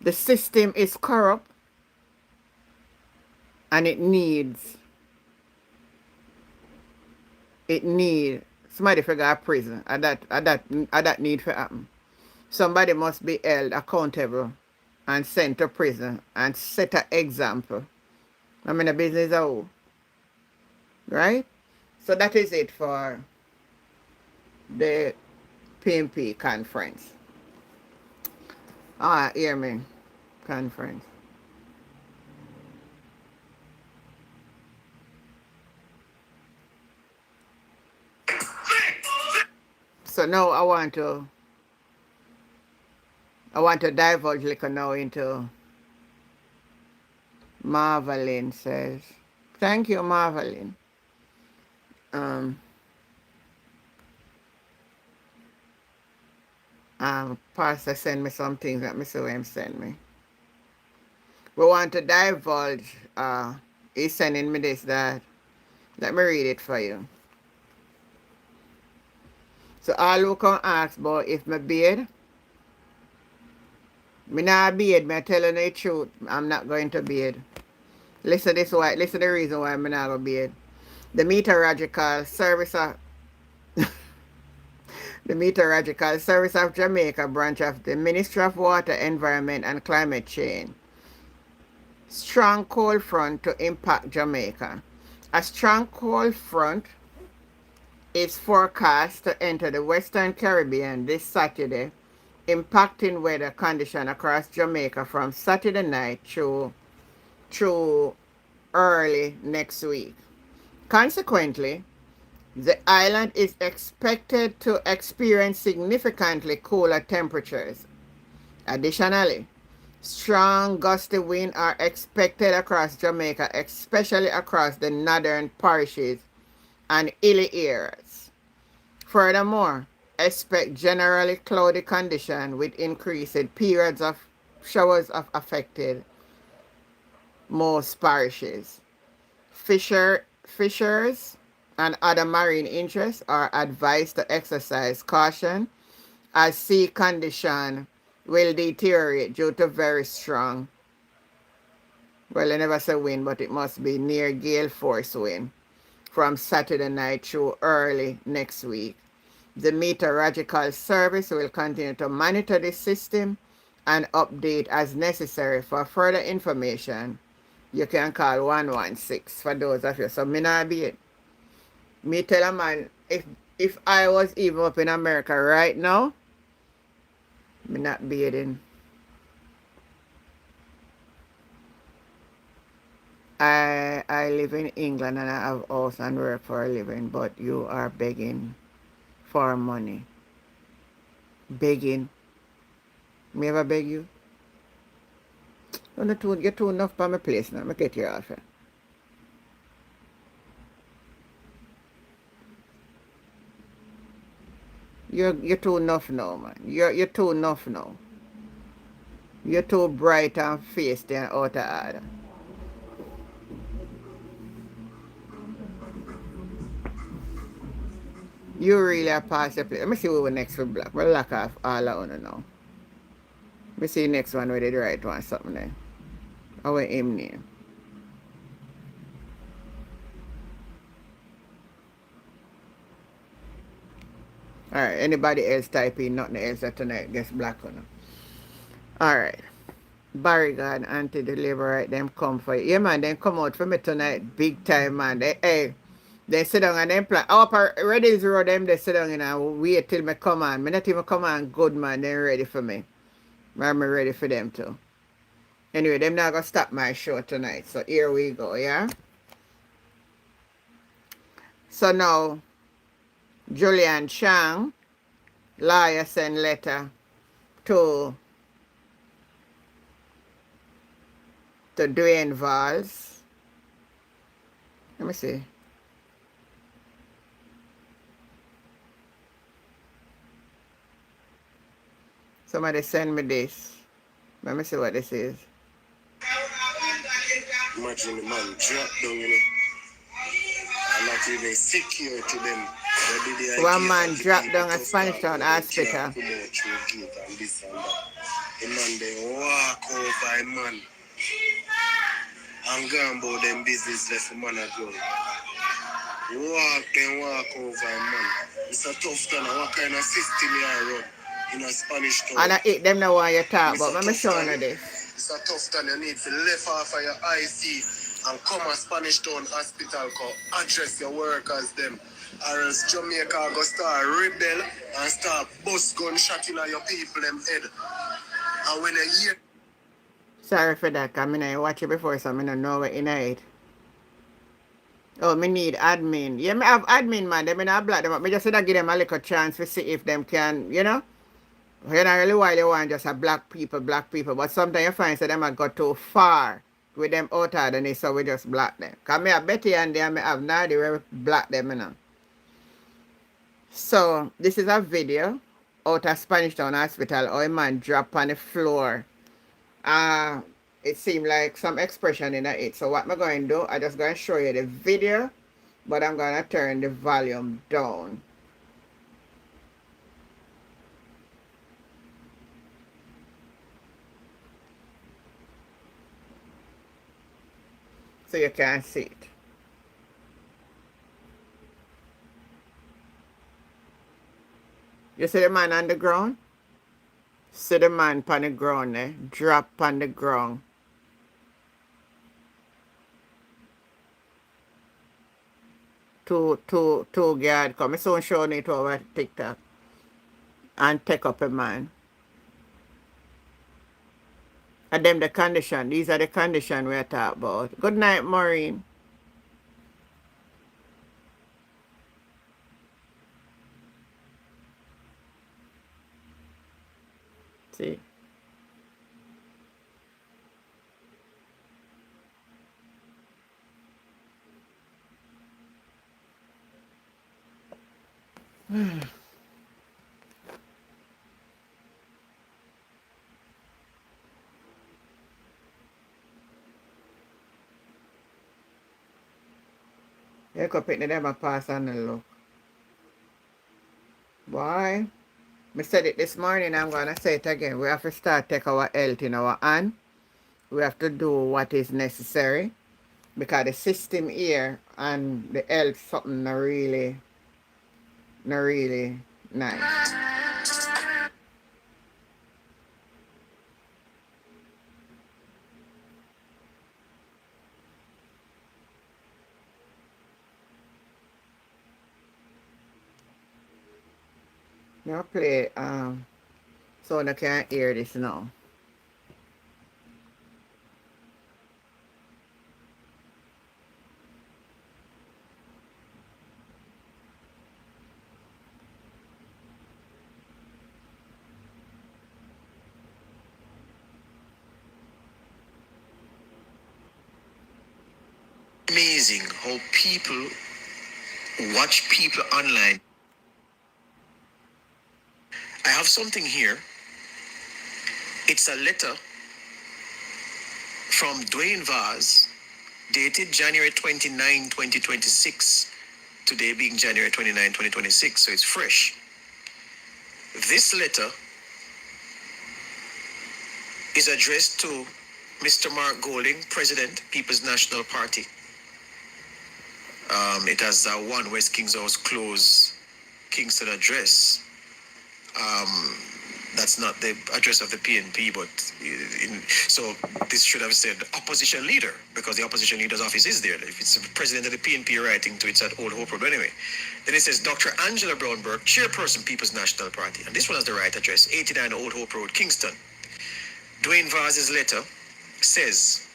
Speaker 1: The system is corrupt and it needs somebody for go to prison. That need for happen. Somebody must be held accountable and sent to prison and set an example. I'm in a business of right? So that is it for the PMP conference. Hear me. Conference. So now I want to divulge a little now into Marvelyn says. Thank you, Marvelyn. Pastor send me some things that Mr. Williams sent me. We want to divulge, he's sending me this, that. Let me read it for you. So all who can ask about if me beard, me not beard, me telling the truth, I'm not going to beard. Listen to the reason why I'm not going to beard. The Meteorological Service of the Meteorological Service of Jamaica branch of the Ministry of Water, Environment and Climate Change. Strong cold front to impact Jamaica. A strong cold front is forecast to enter the Western Caribbean this Saturday, impacting weather conditions across Jamaica from Saturday night through early next week. Consequently, the island is expected to experience significantly cooler temperatures. Additionally, strong gusty winds are expected across Jamaica, especially across the northern parishes and hilly areas. Furthermore, expect generally cloudy conditions with increased periods of showers of affected most parishes. Fishers and other marine interests are advised to exercise caution as sea condition will deteriorate due to very strong, well, I never say wind, but it must be near gale force wind from Saturday night through early next week. The Meteorological Service will continue to monitor the system and update as necessary. For further information, you can call 116 for those of you. So me not be it. Me tell a man, if I was even up in America right now, me not bathing. I live in England and I have a house and work for a living, but you are begging for money. Begging. Me ever beg you? You're too enough for my place now. I get you off here. You're too enough now, man. You're too enough now. You're too bright and faced and out of order. You really are past the place. Let me see who we next for black. We'll lock off all of them now. Let me see the next one with the right one, something there. Our him name. Alright, anybody else type in nothing else that tonight gets black on them. Alright. Barry God, anti-deliver, right? Them come for you. Yeah, man, them come out for me tonight. Big time, man. They sit down and them plan. Up Reddy's Road, them they sit down and wait till me come on. Me not even come on good, man. They ready for me. I'm ready for them too. Anyway, them not gonna stop my show tonight. So here we go, yeah? So now, Julian Chang, lawyer, send letter to Dwayne Valls. Let me see. Somebody send me this. Let me see what this is.
Speaker 6: Imagine the man drop down, you know. And not even secure to them.
Speaker 1: One man dropped down at Spanish Town Hospital.
Speaker 7: The man they walk over him man. And go about them business left the man alone. Walk over him man. It's a tough time. What kind of system you run in a Spanish town?
Speaker 1: And I eat them now while you talk, but I'm showing you this.
Speaker 7: It's a tough time. You need to lift off of your IC and come a Spanish Town Hospital, address your workers them. Or else Jamaica go start rebel and start bust gunshot in your people them head. And when you hear...
Speaker 1: Sorry for that, I mean I watch it before, so I don't know what in it. Oh, me need admin. Yeah, me have admin man, they may not block them up. Me just give them a little chance to see if them can, you know. You know really why they want just a black people, but sometimes you find that them have got too far with them out of the so we just block them. Cause me have Betty and them, me have Nadi where we block them, you know. So this is a video out of Spanish Town Hospital how a man drop on the floor. It seemed like some expression in it. So what I'm going to do, I'm just going to show you the video, but I'm going to turn the volume down. So you can see it. You see the man on the ground? See the man on the ground there, drop on the ground. Two guard come. I soon showing it over TikTok. And take up a man. And them the condition. These are the condition we're talking about. Good night, Maureen. See? You could pick them a pass and a look. Boy, I said it this morning, I'm going to say it again. We have to start take our health in our hand. We have to do what is necessary. Because the system here and the health something not really nice. Now play so I can't hear this now.
Speaker 7: Amazing how people watch people online. I have something here. It's a letter from Dwayne Vaz, dated January 29, 2026. Today being January 29, 2026, so it's fresh. This letter is addressed to Mr. Mark Golding, President, People's National Party. It has 1 West Kings House Close, Kingston address. That's not the address of the PNP, but so this should have said opposition leader, because the opposition leader's office is there. If it's the president of the PNP writing to, it's at Old Hope Road. But anyway, then it says Dr. Angela Brownberg, chairperson, People's National Party. And this one has the right address, 89 Old Hope Road, Kingston. Dwayne Vaz's letter says,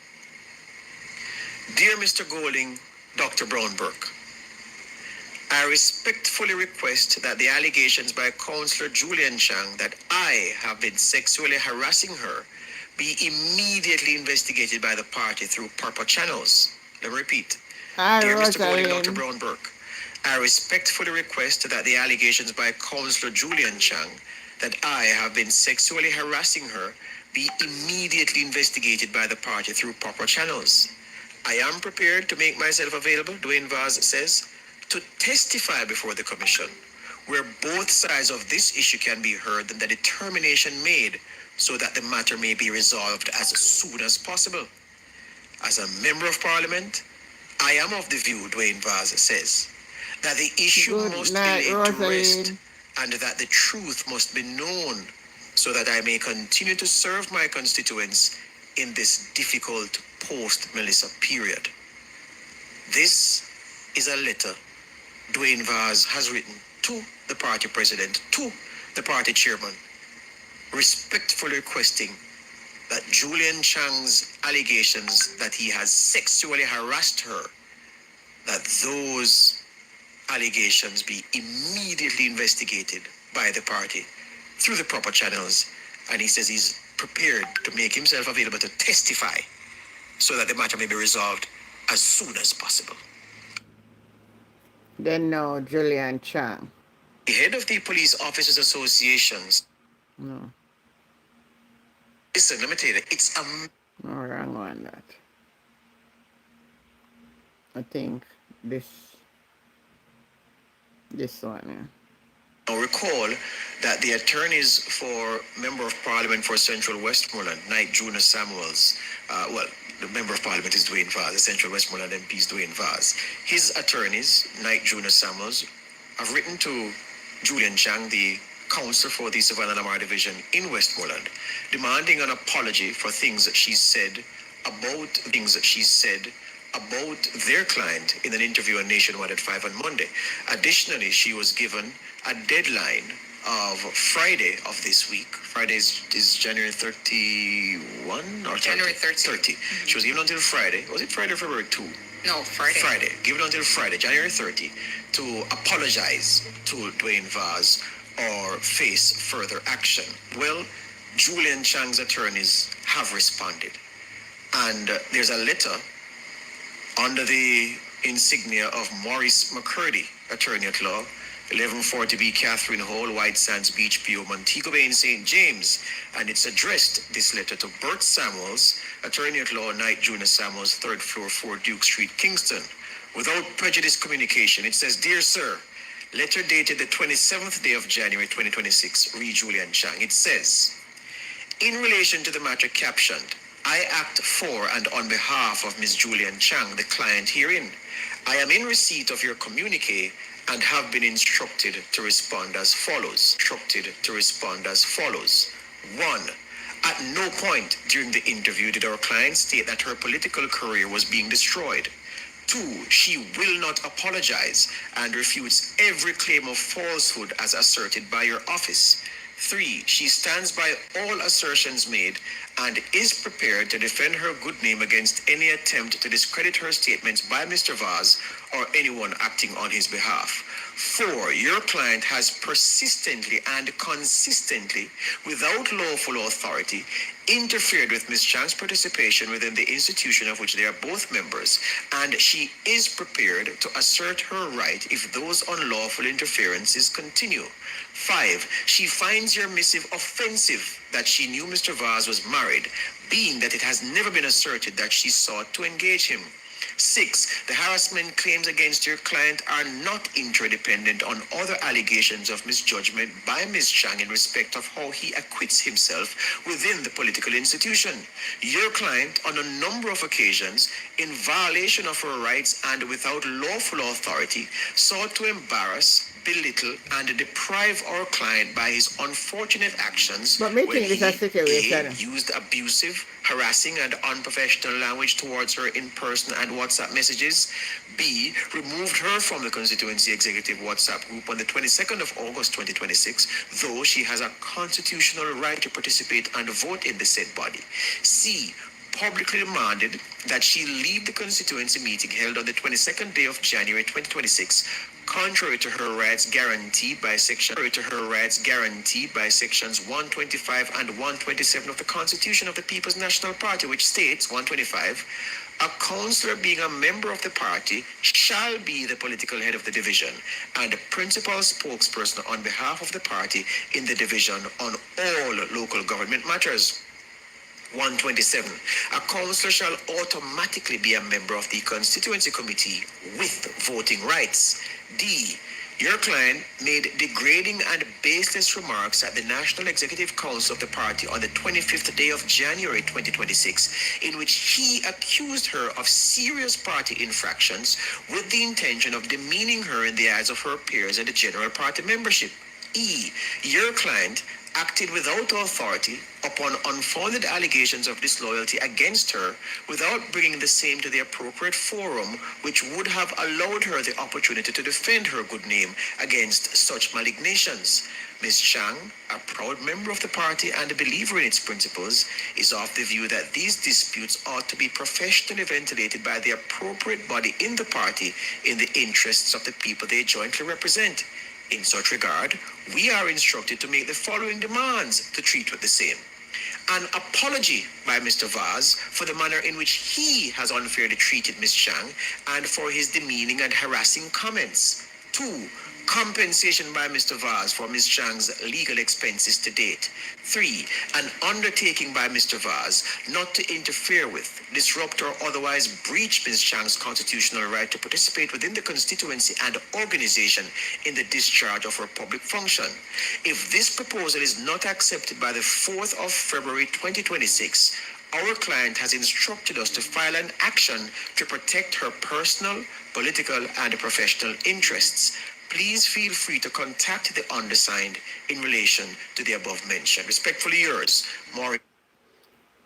Speaker 7: Dear Mr. Golding, Dr. Brownberg, I respectfully request that the allegations by Councillor Julian Chang that I have been sexually harassing her be immediately investigated by the party through proper channels. Let me repeat. Dear Mr. Golding, Dr. Brownberg, I respectfully request that the allegations by Councillor Julian Chang that I have been sexually harassing her be immediately investigated by the party through proper channels. I am prepared to make myself available, Dwayne Vaz says, to testify before the commission where both sides of this issue can be heard and the determination made so that the matter may be resolved as soon as possible. As a member of parliament, I am of the view, Dwayne Vaz says, that the issue
Speaker 1: Good
Speaker 7: must
Speaker 1: night,
Speaker 7: be laid to rest
Speaker 1: Rosaline.
Speaker 7: and that the truth must be known so that I may continue to serve my constituents in this difficult post-Melissa period. This is a letter Dwayne Vaz has written to the party president, to the party chairman, respectfully requesting that Julian Chang's allegations that he has sexually harassed her, that those allegations be immediately investigated by the party through the proper channels. And he says he's prepared to make himself available to testify so that the matter may be resolved as soon as possible.
Speaker 1: Then now, Julian Chang.
Speaker 7: The head of the Police Officers Associations.
Speaker 1: No,
Speaker 7: Listen, let me tell you, it's a
Speaker 1: no wrong on that. I think this one, yeah.
Speaker 7: Now recall that the attorneys for Member of Parliament for Central Westmoreland, Knight Junior Samuels, the Member of Parliament is Dwayne Vaz, the Central Westmoreland MP is Dwayne Vaz. His attorneys, Knight Junior Samuels, have written to Julian Chang, the counsel for the Savannah Lamar Division in Westmoreland, demanding an apology for things that she said about their client in an interview on Nationwide at 5 on Monday. Additionally, she was given a deadline of Friday of this week. Friday is January 31 or 30?
Speaker 5: January 30.
Speaker 7: 30. She was given until Friday. Was it Friday or February 2?
Speaker 5: No, Friday.
Speaker 7: Friday. Given until Friday, January 30, to apologize to Dwayne Vaz or face further action. Well, Julian Chang's attorneys have responded. And there's a letter under the insignia of Maurice McCurdy, attorney at law, 1140B Catherine Hall, White Sands Beach, PO Montego Bay in St. James. And it's addressed, this letter, to Bert Samuels, attorney at law, Knight Junior Samuels, 3rd floor, 4 Duke Street, Kingston. Without prejudice communication, it says, Dear Sir, letter dated the 27th day of January 2026, read Julian Chang. It says, in relation to the matter captioned, I act for and on behalf of Ms. Julian Chang, the client herein. I am in receipt of your communique and have been instructed to respond as follows. 1. At no point during the interview did our client state that her political career was being destroyed. 2. She will not apologize and refutes every claim of falsehood as asserted by your office. 3. She stands by all assertions made and is prepared to defend her good name against any attempt to discredit her statements by Mr. Vaz or anyone acting on his behalf. 4. Your client has persistently and consistently, without lawful authority, interfered with Ms. Chang's participation within the institution of which they are both members, and she is prepared to assert her right if those unlawful interferences continue. 5. She finds your missive offensive that she knew Mr. Vaz was married, being that it has never been asserted that she sought to engage him. 6. The harassment claims against your client are not interdependent on other allegations of misjudgment by Ms. Chang in respect of how he acquits himself within the political institution. Your client, on a number of occasions, in violation of her rights and without lawful authority, sought to embarrass, belittle, and deprive our client by his unfortunate actions
Speaker 1: But me
Speaker 7: when
Speaker 1: think this is a situation.
Speaker 7: A, used abusive, harassing, and unprofessional language towards her in person and WhatsApp messages. B, removed her from the constituency executive WhatsApp group on the 22nd of August 2026, though she has a constitutional right to participate and vote in the said body. C, publicly demanded that she leave the constituency meeting held on the 22nd day of January 2026, contrary to her rights guaranteed by sections 125 and 127 of the Constitution of the People's National Party, which states, 125, a councillor being a member of the party shall be the political head of the division and the principal spokesperson on behalf of the party in the division on all local government matters. 127. A councillor shall automatically be a member of the constituency committee with voting rights. D. Your client made degrading and baseless remarks at the National Executive Council of the party on the 25th day of January 2026, in which he accused her of serious party infractions with the intention of demeaning her in the eyes of her peers and the general party membership. Your client acted without authority upon unfounded allegations of disloyalty against her without bringing the same to the appropriate forum, which would have allowed her the opportunity to defend her good name against such malignations. Ms. Chang, a proud member of the party and a believer in its principles, is of the view that these disputes ought to be professionally ventilated by the appropriate body in the party in the interests of the people they jointly represent. In such regard, we are instructed to make the following demands to treat with the same. An apology by Mr. Vaz for the manner in which he has unfairly treated Ms. Chang and for his demeaning and harassing comments. 2. Compensation by Mr. Vaz for Ms. Chang's legal expenses to date. 3. An undertaking by Mr. Vaz not to interfere with, disrupt, or otherwise breach Ms. Chang's constitutional right to participate within the constituency and organization in the discharge of her public function. If this proposal is not accepted by the 4th of February 2026, our client has instructed us to file an action to protect her personal, political, and professional interests. Please feel free to contact the undersigned in relation to the above mentioned. Respectfully yours, Maureen.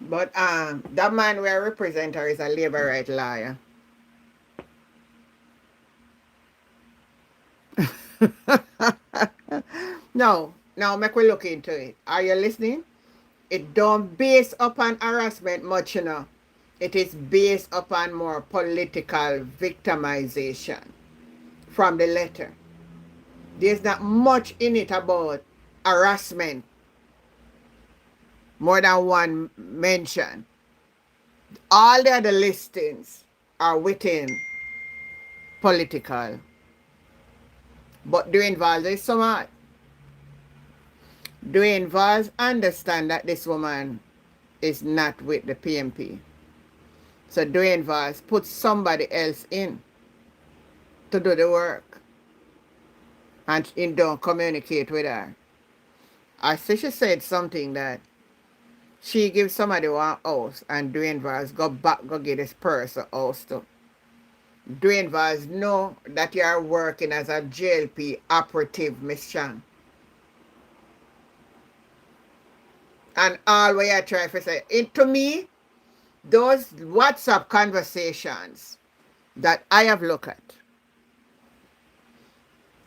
Speaker 1: But that man we represent her is a labor right lawyer. No, now make we look into it. Are you listening? It don't base upon harassment much, you know. It is based upon more political victimization from the letter. There's not much in it about harassment. More than one mention. All the other listings are within political. But Dwayne Vaz is smart. Dwayne Vaz understand that this woman is not with the PNP. So Dwayne Vaz put somebody else in to do the work. And he don't communicate with her. I see she said something that she gives somebody one house and Dwayne Vaz go back go get this person house too. Dwayne Vaz know that you are working as a JLP operative, Miss Chang. And all we are trying to say, to me, those WhatsApp conversations that I have looked at,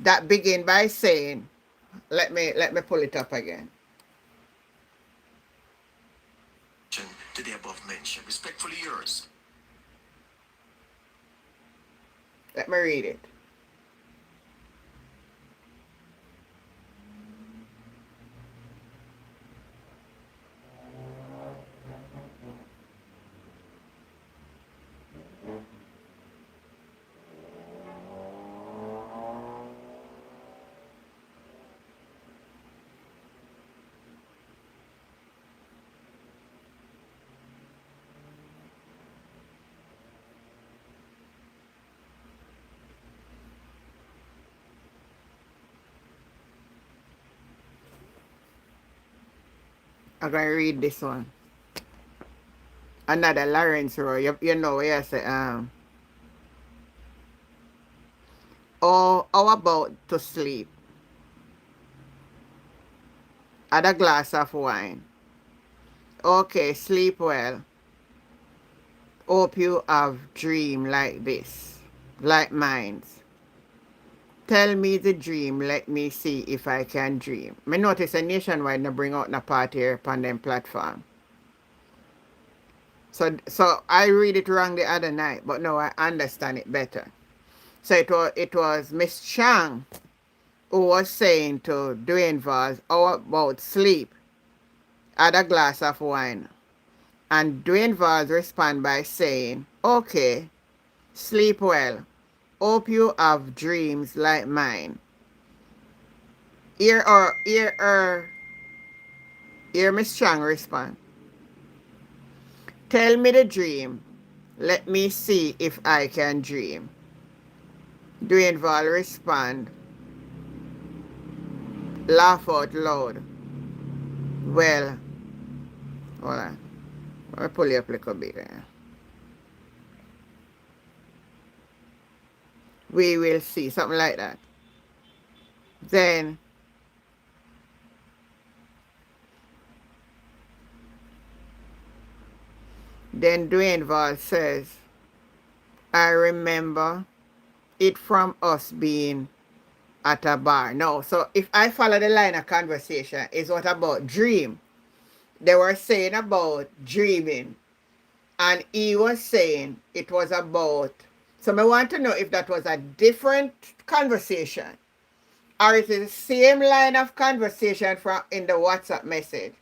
Speaker 1: that begin by saying, let me pull it up again.
Speaker 7: To the above mentioned. Respectfully yours.
Speaker 1: Let me read it. I'm going to read this one. Another Lawrence Roy. You know where I say, how about to sleep? Add a glass of wine. Okay, sleep well. Hope you have dream like this, like mine. Tell me the dream, let me see if I can dream. Me notice a Nationwide no bring out the party here upon them platform. So I read it wrong the other night, but now I understand it better. So it was Miss Chang who was saying to Dwayne Vaz, how about sleep? Add a glass of wine. And Dwayne Vaz respond by saying, okay, sleep well. Hope you have dreams like mine. Hear Miss Chang respond. Tell me the dream. Let me see if I can dream. Dwayne Vaz respond. laugh out loud. Well, hold on. I'll pull you up a little bit. We will see. Something like that. Then Dwayne Val says, I remember it from us being at a bar. No, so if I follow the line of conversation, is what about dream? They were saying about dreaming. And he was saying it was about, so I want to know if that was a different conversation or it is the same line of conversation from in the WhatsApp message,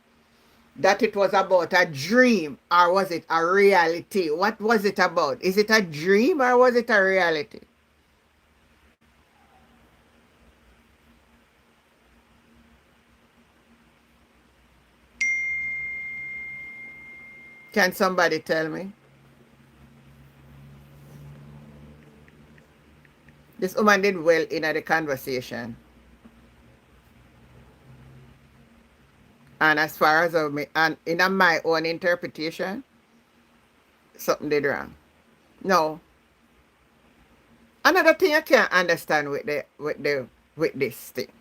Speaker 1: that it was about a dream or was it a reality? What was it about? Is it a dream or was it a reality? Can somebody tell me? This woman did well in the conversation. And as far as me, and in my own interpretation, something did wrong. No. Another thing I can't understand with this thing.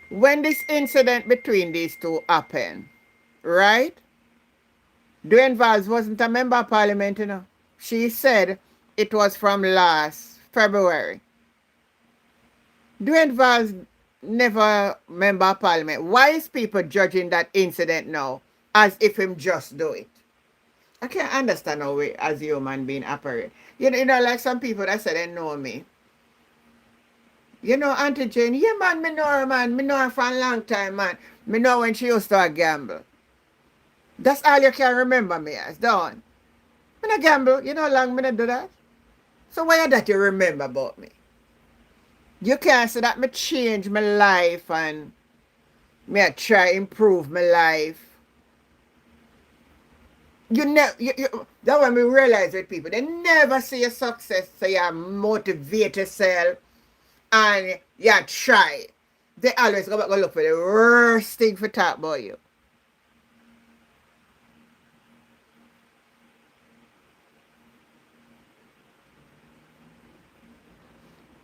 Speaker 1: When this incident between these two happened, right? Dwayne Valls wasn't a member of parliament, you know. She said it was from last February. Dwayne Valls never member of parliament. Why is people judging that incident now as if him just do it? I can't understand how we as human being operate. You know, like some people that say they know me. You know, Auntie Jane, yeah man, me know her man. Me know her for a long time, man. Me know when she used to gamble. That's all you can remember me as, don't. Me not gamble. You know how long me not do that? So why is that you remember about me? You can't say that me change my life and me I try improve my life. You never, that when we realize with people, they never see your success, so you motivate yourself and you try. They always go back and look for the worst thing for talk about you.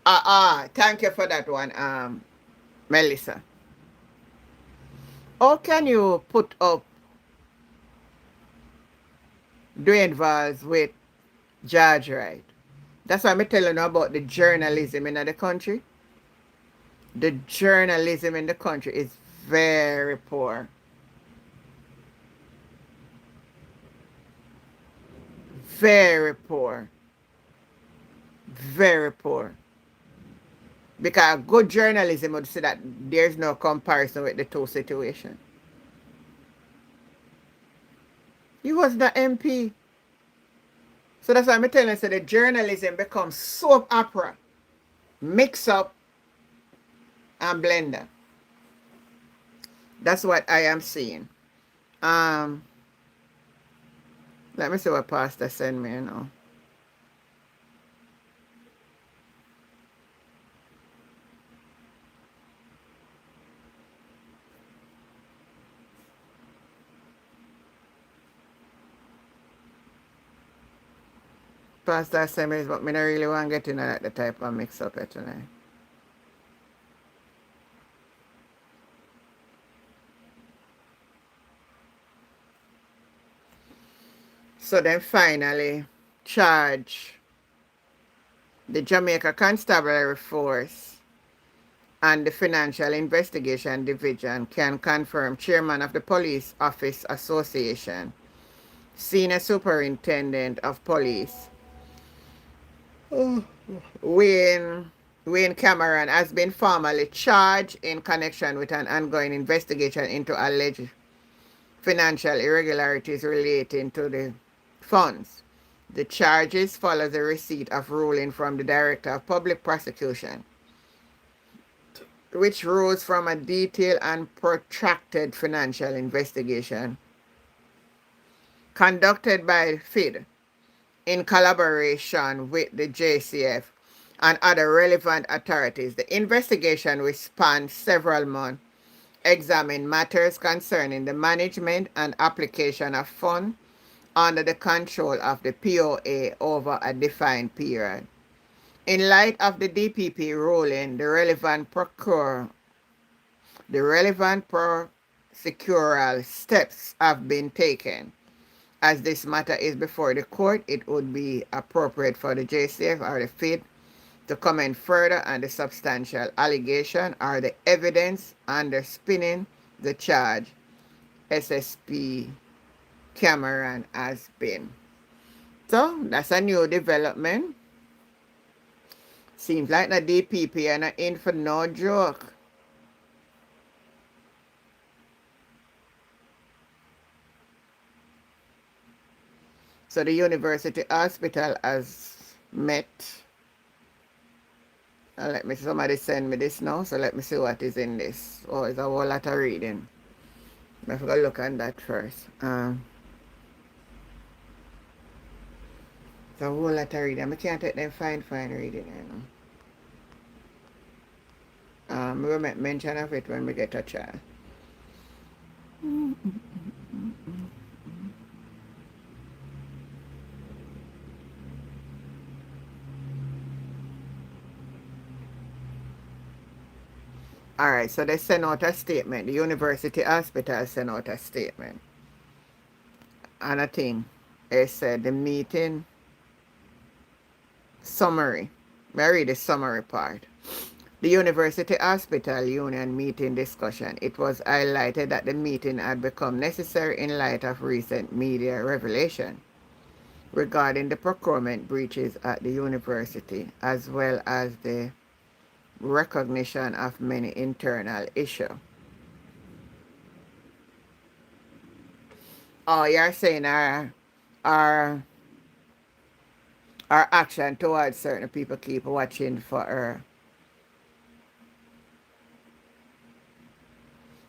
Speaker 1: Thank you for that one, Melissa. How can you put up Dwayne Valls with George Wright? That's why I'm telling you about the journalism in the country. The journalism in the country is very poor. Very poor. Very poor. Because good journalism would say that there's no comparison with the two situations. He was the MP. So that's why I'm telling you, so the journalism becomes soap opera, mix up and blender. That's what I am seeing. Let me see what Pastor sent me, you know. Pastor sent me, but I don't really want to get into that the type of mix up it tonight. So then finally charge the Jamaica Constabulary Force and the Financial Investigation Division can confirm Chairman of the Police Office Association, Senior Superintendent of Police, Wayne Cameron has been formally charged in connection with an ongoing investigation into alleged financial irregularities relating to the funds. The charges follow the receipt of ruling from the Director of Public Prosecution, which rose from a detailed and protracted financial investigation conducted by FID in collaboration with the JCF and other relevant authorities. The investigation, which spanned several months, examined matters concerning the management and application of funds under the control of the POA over a defined period. In light of the DPP ruling, the relevant procedural steps have been taken. As this matter is before the court, it would be appropriate for the JCF or the FID to comment further on the substantial allegation or the evidence underpinning the charge SSP Cameron has been. So that's a new development. Seems like the DPP are not in for no joke. So the university hospital has met. Let me, somebody send me this now, so let me see what is in this. Oh, it's a whole lot of reading. I forgot to look at that first. It's a whole lot of reading. I can't take them fine reading, you know. We will make mention of it when we get a chance. All right, so they sent out a statement. The university hospital sent out a statement. And I think it said the meeting summary. I read the summary part. The University Hospital Union meeting discussion. It was highlighted that the meeting had become necessary in light of recent media revelation regarding the procurement breaches at the university, as well as the recognition of many internal issues. Oh, you're saying our action towards certain people keep watching for her.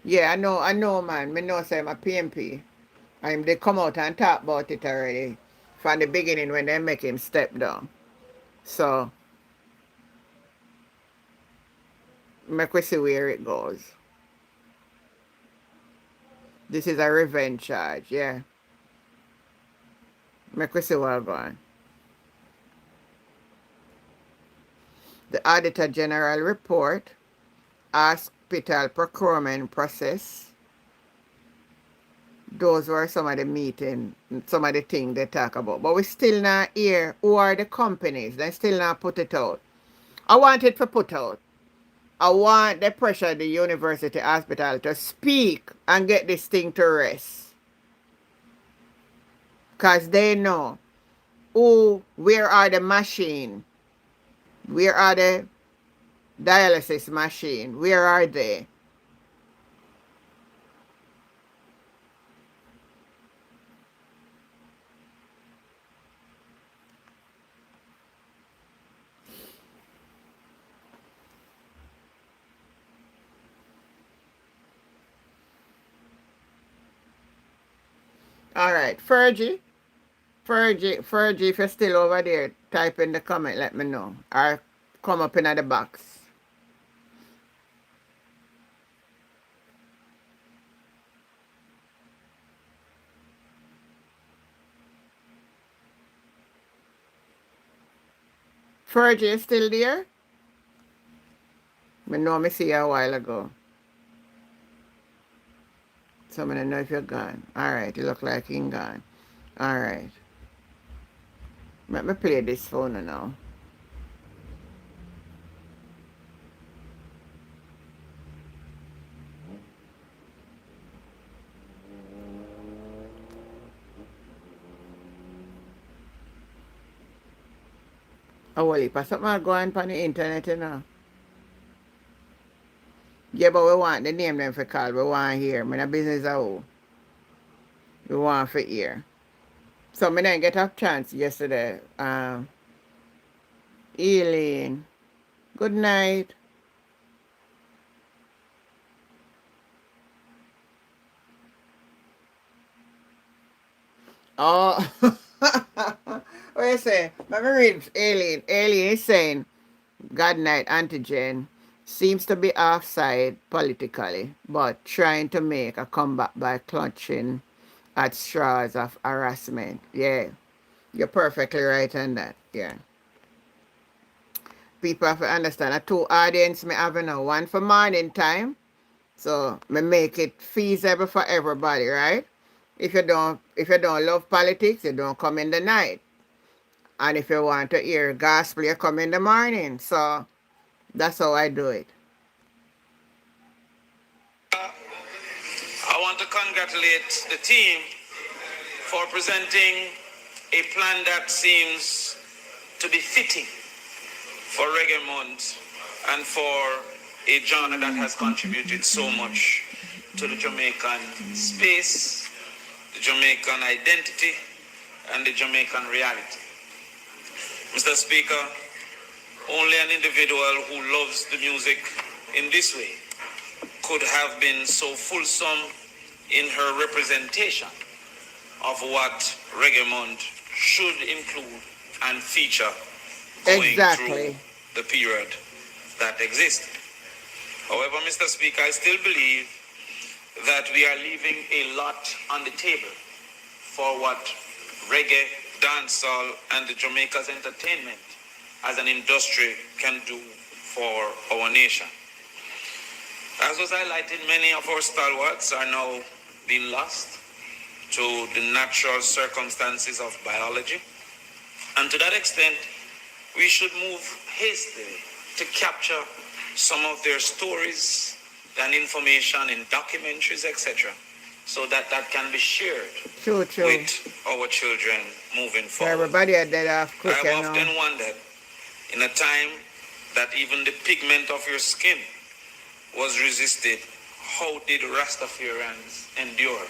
Speaker 1: Yeah, I know, man. Me know say my PMP. They come out and talk about it already from the beginning when they make him step down. So, make we see where it goes. This is a revenge charge, yeah. Make we see what's going on. The Auditor General report, hospital procurement process. Those were some of the meeting, some of the things they talk about. But we still not hear who are the companies. They still not put it out. I want it to put out. I want the pressure the university hospital to speak and get this thing to rest. Because they know where are the machine? Where are the dialysis machine? Where are they? All right, Fergie, if you're still over there, type in the comment, let me know. Or come up in the box. Fergie is still there? I know me see you a while ago. So I don't know if you're gone. Alright, you look like you're gone. Alright. Let me play this phone now. Oh, well, if something go on the internet, you know. Yeah, but we want the name them for call. We want here. My business at all. We want for here. So I didn't get a chance yesterday. Eileen. Good night. Oh. What you say? Let me read Aileen. Aileen is saying God Night Antigen seems to be offside politically, but trying to make a comeback by clutching at straws of harassment. Yeah, you're perfectly right on that. Yeah. People have to understand a two audience me having a one for morning time. So me make it feasible for everybody, right? If you don't love politics, you don't come in the night. And if you want to hear gospel, you come in the morning. So that's how I do it.
Speaker 8: I want to congratulate the team for presenting a plan that seems to be fitting for Reggae Month and for a genre that has contributed so much to the Jamaican space, the Jamaican identity, and the Jamaican reality. Mr. Speaker, only an individual who loves the music in this way could have been so fulsome in her representation of what Reggae Month should include and feature going through the period that exists. However, Mr. Speaker, I still believe that we are leaving a lot on the table for what reggae, dancehall, and the Jamaica's entertainment as an industry can do for our nation. As was highlighted, many of our stalwarts are now being lost to the natural circumstances of biology. And to that extent, we should move hastily to capture some of their stories and information in documentaries, etc., so that that can be shared with our children moving forward.
Speaker 1: Everybody are dead off quick.
Speaker 8: I have often wondered, in a time that even the pigment of your skin was resisted, how did Rastafarians endure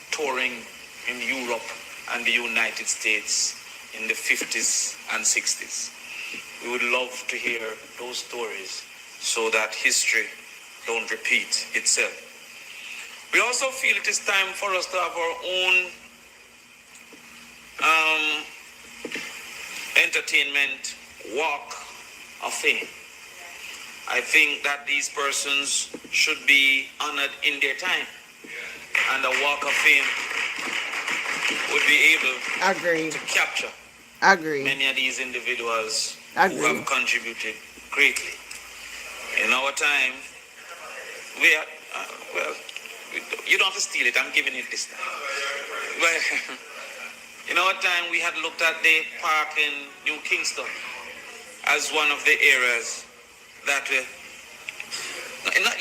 Speaker 8: touring in Europe and the United States in the 50s and 60s? We would love to hear those stories so that history don't repeat itself. We also feel it is time for us to have our own entertainment walk of fame. I think that these persons should be honored in their time, and the walk of fame would be able to capture many of these individuals who have contributed greatly. In our time, we are, you don't have to steal it, I'm giving it this time. Well, in our time, we had looked at the park in New Kingston as one of the areas that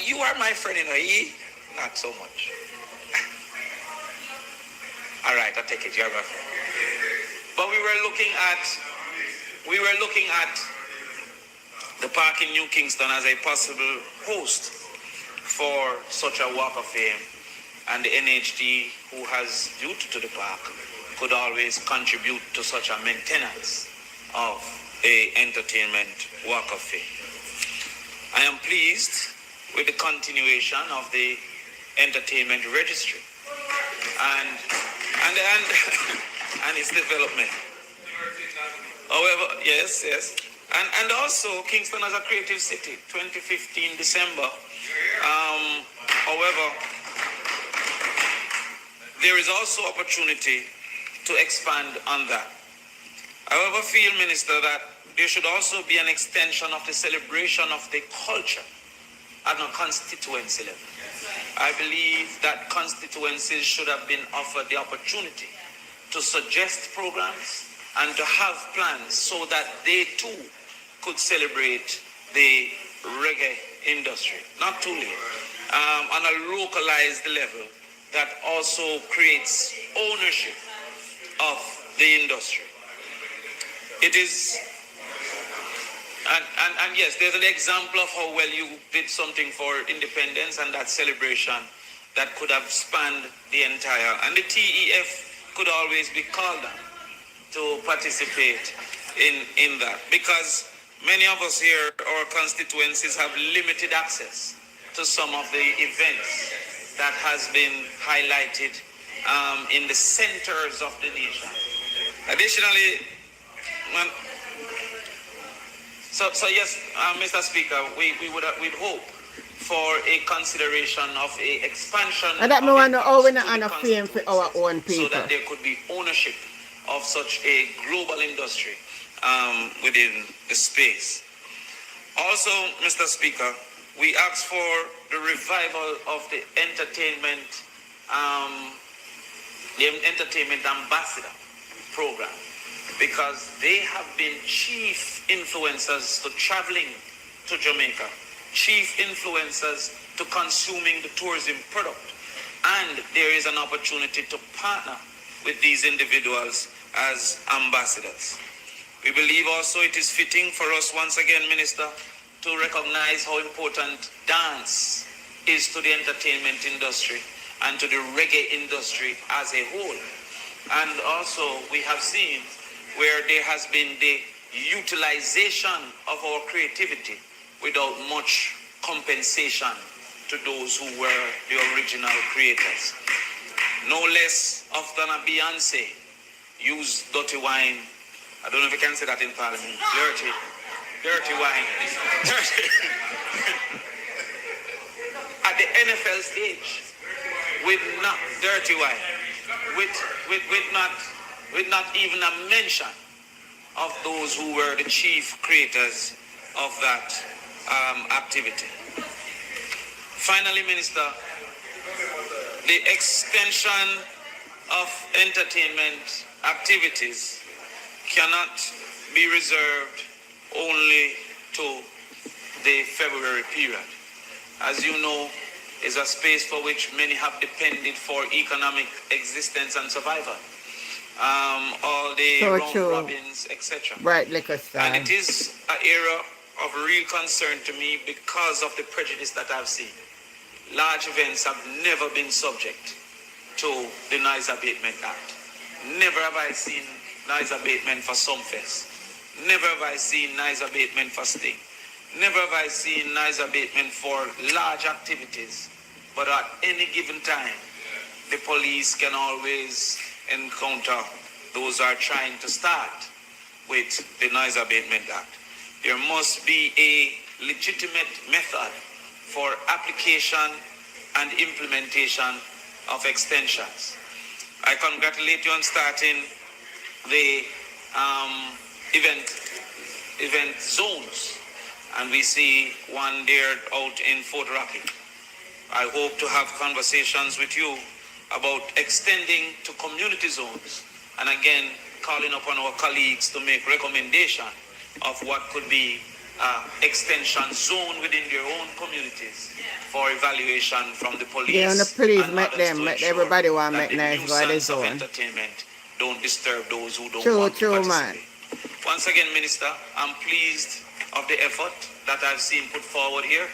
Speaker 8: you are my friend, not so much. All right, I take it, you are my friend. But we were looking at the park in New Kingston as a possible host for such a walk of fame, and the NHD, who has duty to the park, could always contribute to such a maintenance of a entertainment walk of fame. I am pleased with the continuation of the entertainment registry and its development. However, yes. And also Kingston as a creative city, 2015 December. However, there is also opportunity to expand on that. I however feel, Minister, that there should also be an extension of the celebration of the culture at a constituency level. I believe that constituencies should have been offered the opportunity to suggest programs and to have plans so that they too could celebrate the reggae industry, not too late, on a localized level that also creates ownership of the industry. It is, and yes, there's an example of how well you did something for independence and that celebration that could have spanned the entire, and the TEF could always be called on to participate in that, because many of us here, our constituencies, have limited access to some of the events that has been highlighted in the centers of the nation. Additionally, So yes, Mr. Speaker, we'd hope for a consideration of a expansion
Speaker 1: And that
Speaker 8: of
Speaker 1: me want to
Speaker 8: it
Speaker 1: know we
Speaker 8: to
Speaker 1: not
Speaker 8: the
Speaker 1: on a fame for our own
Speaker 8: constituencies, so
Speaker 1: people.
Speaker 8: that there could be ownership of such a global industry within the space. Also, Mr. Speaker, we ask for the revival of the entertainment ambassador program, because they have been chief influencers to traveling to Jamaica, chief influencers to consuming the tourism product, and there is an opportunity to partner with these individuals as ambassadors. We believe also it is fitting for us once again, Minister, to recognize how important dance is to the entertainment industry and to the reggae industry as a whole. And also we have seen where there has been the utilization of our creativity without much compensation to those who were the original creators. No less often a Beyonce used dirty wine. I don't know if you can say that in Parliament. Dirty wine. At the NFL stage, with not dirty wine, with not even a mention of those who were the chief creators of that activity. Finally, Minister, the extension of entertainment activities cannot be reserved only to the February period. As you know, is a space for which many have depended for economic existence and survival. All the
Speaker 1: So
Speaker 8: round
Speaker 1: true.
Speaker 8: robins, etc.
Speaker 1: Bright liquor
Speaker 8: And
Speaker 1: style.
Speaker 8: it is an era of real concern to me because of the prejudice that I've seen. Large events have never been subject to the Noise Abatement Act. Never have I seen noise abatement for Sumfest. Never have I seen noise abatement for Sting. Never have I seen noise abatement for large activities. But at any given time, the police can always encounter those who are trying to start with the Noise Abatement Act. There must be a legitimate method for application and implementation of extensions. I congratulate you on starting the event zones, and we see one there out in Fort Rocky. I hope to have conversations with you about extending to community zones, and again calling upon our colleagues to make recommendation of what could be extension zone within their own communities for evaluation from the police.
Speaker 1: Yeah, and please
Speaker 8: and
Speaker 1: make
Speaker 8: others
Speaker 1: them,
Speaker 8: to
Speaker 1: make
Speaker 8: ensure
Speaker 1: everybody want to
Speaker 8: that
Speaker 1: make
Speaker 8: the
Speaker 1: nice by the
Speaker 8: nuisance of
Speaker 1: zone.
Speaker 8: entertainment don't disturb those who don't
Speaker 1: True,
Speaker 8: want to
Speaker 1: true, man.
Speaker 8: participate. Once again, Minister, I'm pleased of the effort that I've seen put forward here.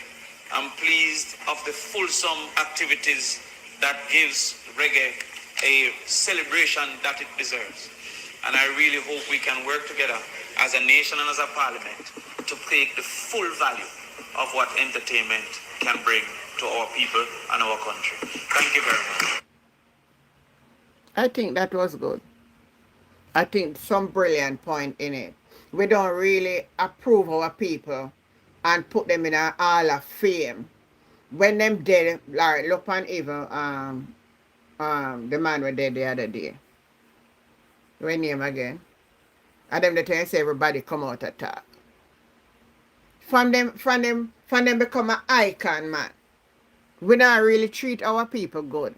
Speaker 8: I'm pleased of the fulsome activities that gives reggae a celebration that it deserves. And I really hope we can work together as a nation and as a parliament to take the full value of what entertainment can bring to our people and our country. Thank you very much.
Speaker 1: I think that was good. I think some brilliant point in it. We don't really approve our people and put them in a hall of fame. When them dead, like look on even the man was dead the other day. What name again? And them the time say everybody come out to talk. From them become an icon, man. We not really treat our people good.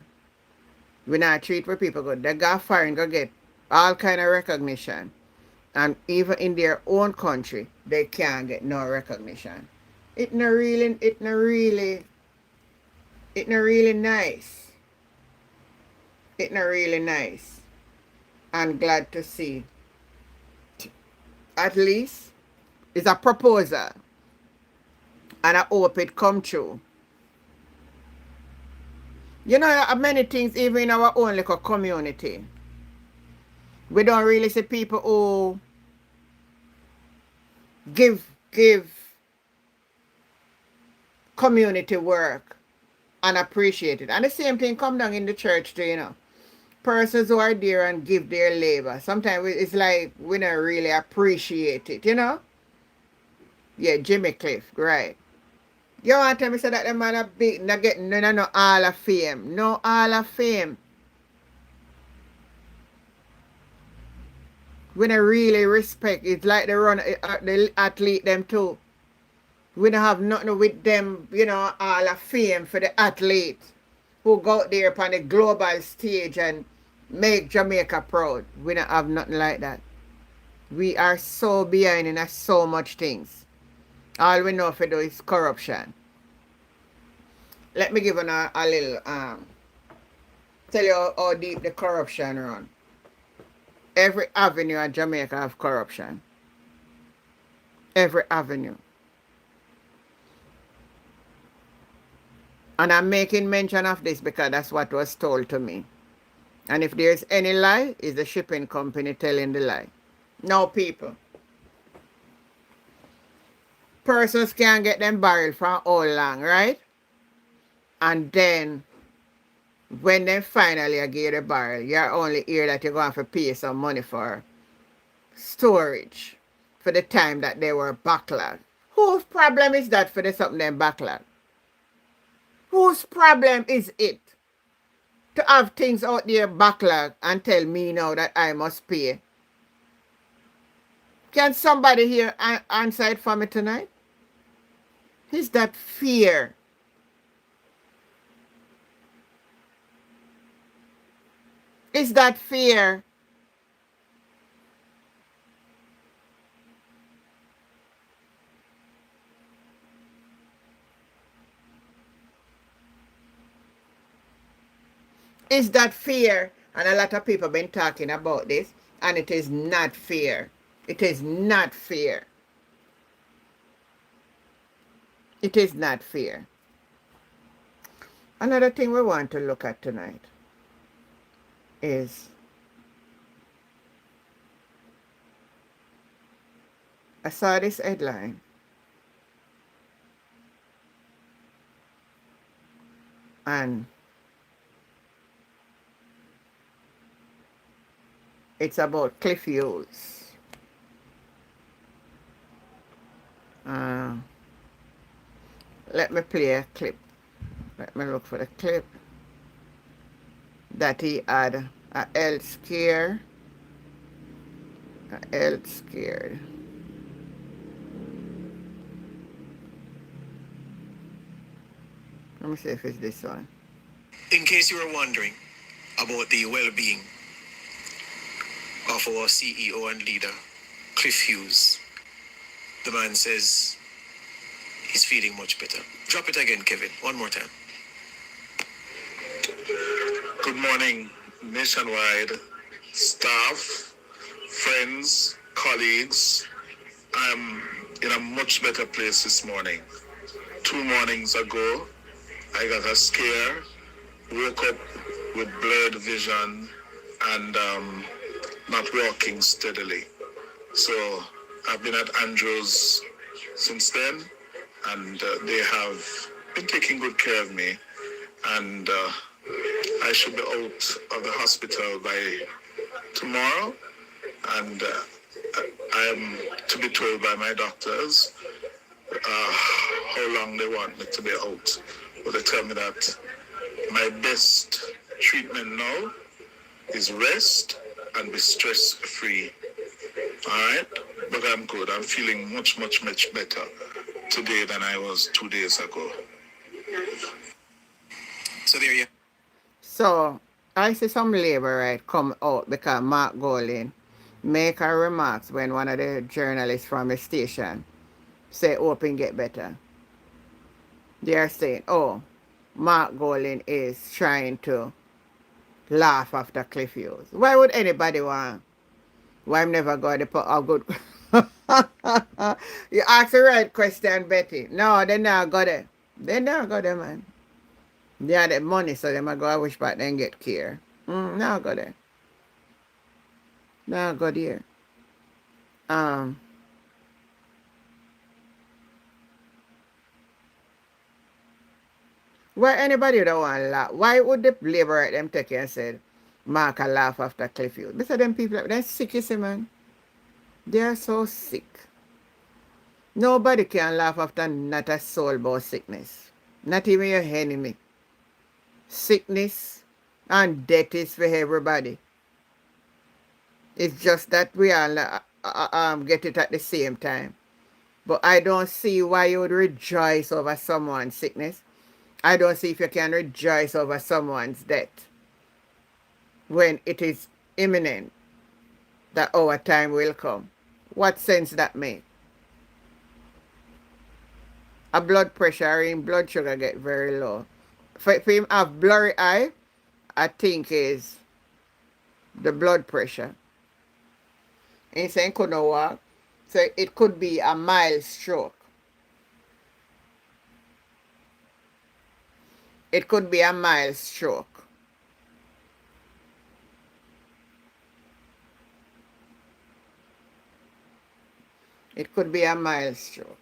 Speaker 1: We not treat our people good. They go foreign, go get all kind of recognition. And even in their own country, they can't get no recognition. It not really nice. It not really nice. I'm glad to see. At least it's a proposal. And I hope it come true. You know, many things even in our own little community. We don't really see people who give community work and appreciate it. And the same thing come down in the church too, you know. Persons who are there and give their labor. Sometimes it's like we don't really appreciate it, you know. Yeah, Jimmy Cliff, right. You want to tell me say that the man a big, not getting no Hall of Fame. No Hall of Fame. We don't really respect. It's like they run the athlete them too. We don't have nothing with them, Hall of Fame for the athlete who go out there upon the global stage and make Jamaica proud. We don't have nothing like that. We are so behind in so much things. All we know for do is corruption. Let me give you a little tell you how deep the corruption run. Every avenue in Jamaica have corruption. Every avenue. And I'm making mention of this because that's what was told to me. And if there's any lie, it's the shipping company telling the lie. No, people. Persons can get them barrel from all long, right? And then when they finally get the barrel, you're only here that you're going to pay some money for storage for the time that they were backlogged. Whose problem is that for the something them backlog? Whose problem is it to have things out there backlog and tell me now that I must pay? Can somebody here answer it for me tonight? Is that fear? Is that fear? Is that fear? And a lot of people have been talking about this, and it is not fear. It is not fear. It is not fear. Another thing we want to look at tonight is I saw this headline. And it's about Cliff Hughes. Let me play a clip. Let me look for the clip that he had a health scare. A health scare. Let me see if it's this one.
Speaker 7: In case you were wondering about the well-being of our CEO and leader, Cliff Hughes, the man says he's feeling much better. Drop it again, Kevin, one more time.
Speaker 4: Good morning, Nationwide staff, friends, colleagues. I'm in a much better place this morning. 2 mornings ago, I got a scare, woke up with blurred vision and not walking steadily. So I've been at Andrews since then, and they have been taking good care of me. And I should be out of the hospital by tomorrow. And I am to be told by my doctors how long they want me to be out. But they tell me that my best treatment now is rest and be stress-free. All right? But I'm good. I'm feeling much better today than I was 2 days ago.
Speaker 7: So there you.
Speaker 1: So I see some labor right come out because Mark Golding make a remarks when one of the journalists from the station say open get better. They are saying, oh, Mark Golding is trying to laugh after Cliff Hughes. Why would anybody want? Why I'm never going to put a good... You ask the right question, Betty. No, they not go there. They not go there, man. They have the money, so they might go a wish back and get care. Now go there. Now go there. Why anybody don't want to laugh? Why would the labor at them take and say, Mark a laugh after Cliff Hughes? Because them people, they're sick, you see, man. They are so sick. Nobody can laugh after not a soul about sickness. Not even your enemy. Sickness and death is for everybody. It's just that we all get it at the same time. But I don't see why you would rejoice over someone's sickness. I don't see if you can rejoice over someone's death when it is imminent that our time will come. What sense that make? A blood pressure and blood sugar get very low. For him have blurry eye, I think is the blood pressure. He saying couldn't walk. So it could be a mild stroke. It could be a mild stroke. It could be a mild stroke.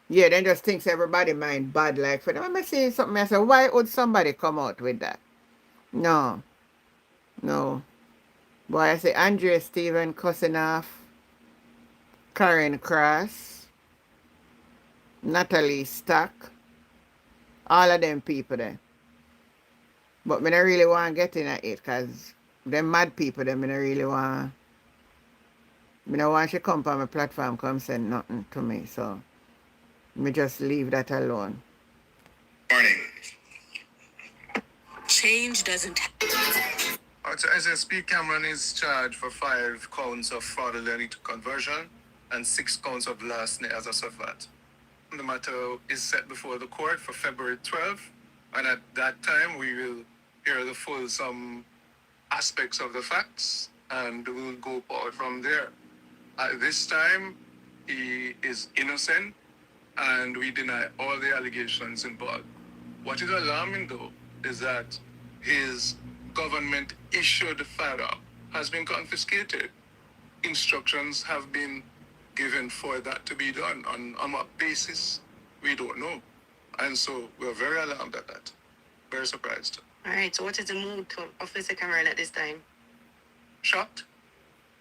Speaker 1: Yeah, then just thinks everybody mind bad like for them. I'm saying something, I say, why would somebody come out with that? No. No. Boy, I say Andrea Stephen cussing off, Karen Cross, Natalie Stack, all of them people there. But me don't really want to get in at it because them mad people them, me don't really want. Me don't want she come on my platform come say nothing to me, so me just leave that alone.
Speaker 6: Morning.
Speaker 2: Change doesn't.
Speaker 9: So SSP Cameron is charged for 5 counts of fraudulent conversion and 6 counts of larceny as a suffered. The matter is set before the court for February 12th, and at that time we will hear the full some aspects of the facts and we'll go forward from there. At this time, he is innocent and we deny all the allegations involved. What is alarming though is that his government issued firearm has been confiscated. Instructions have been given for that to be done. On what basis, we don't know. And so we're very alarmed at that. Very surprised.
Speaker 5: All right, so what is the mood of Officer Cameron at this time?
Speaker 9: Shocked,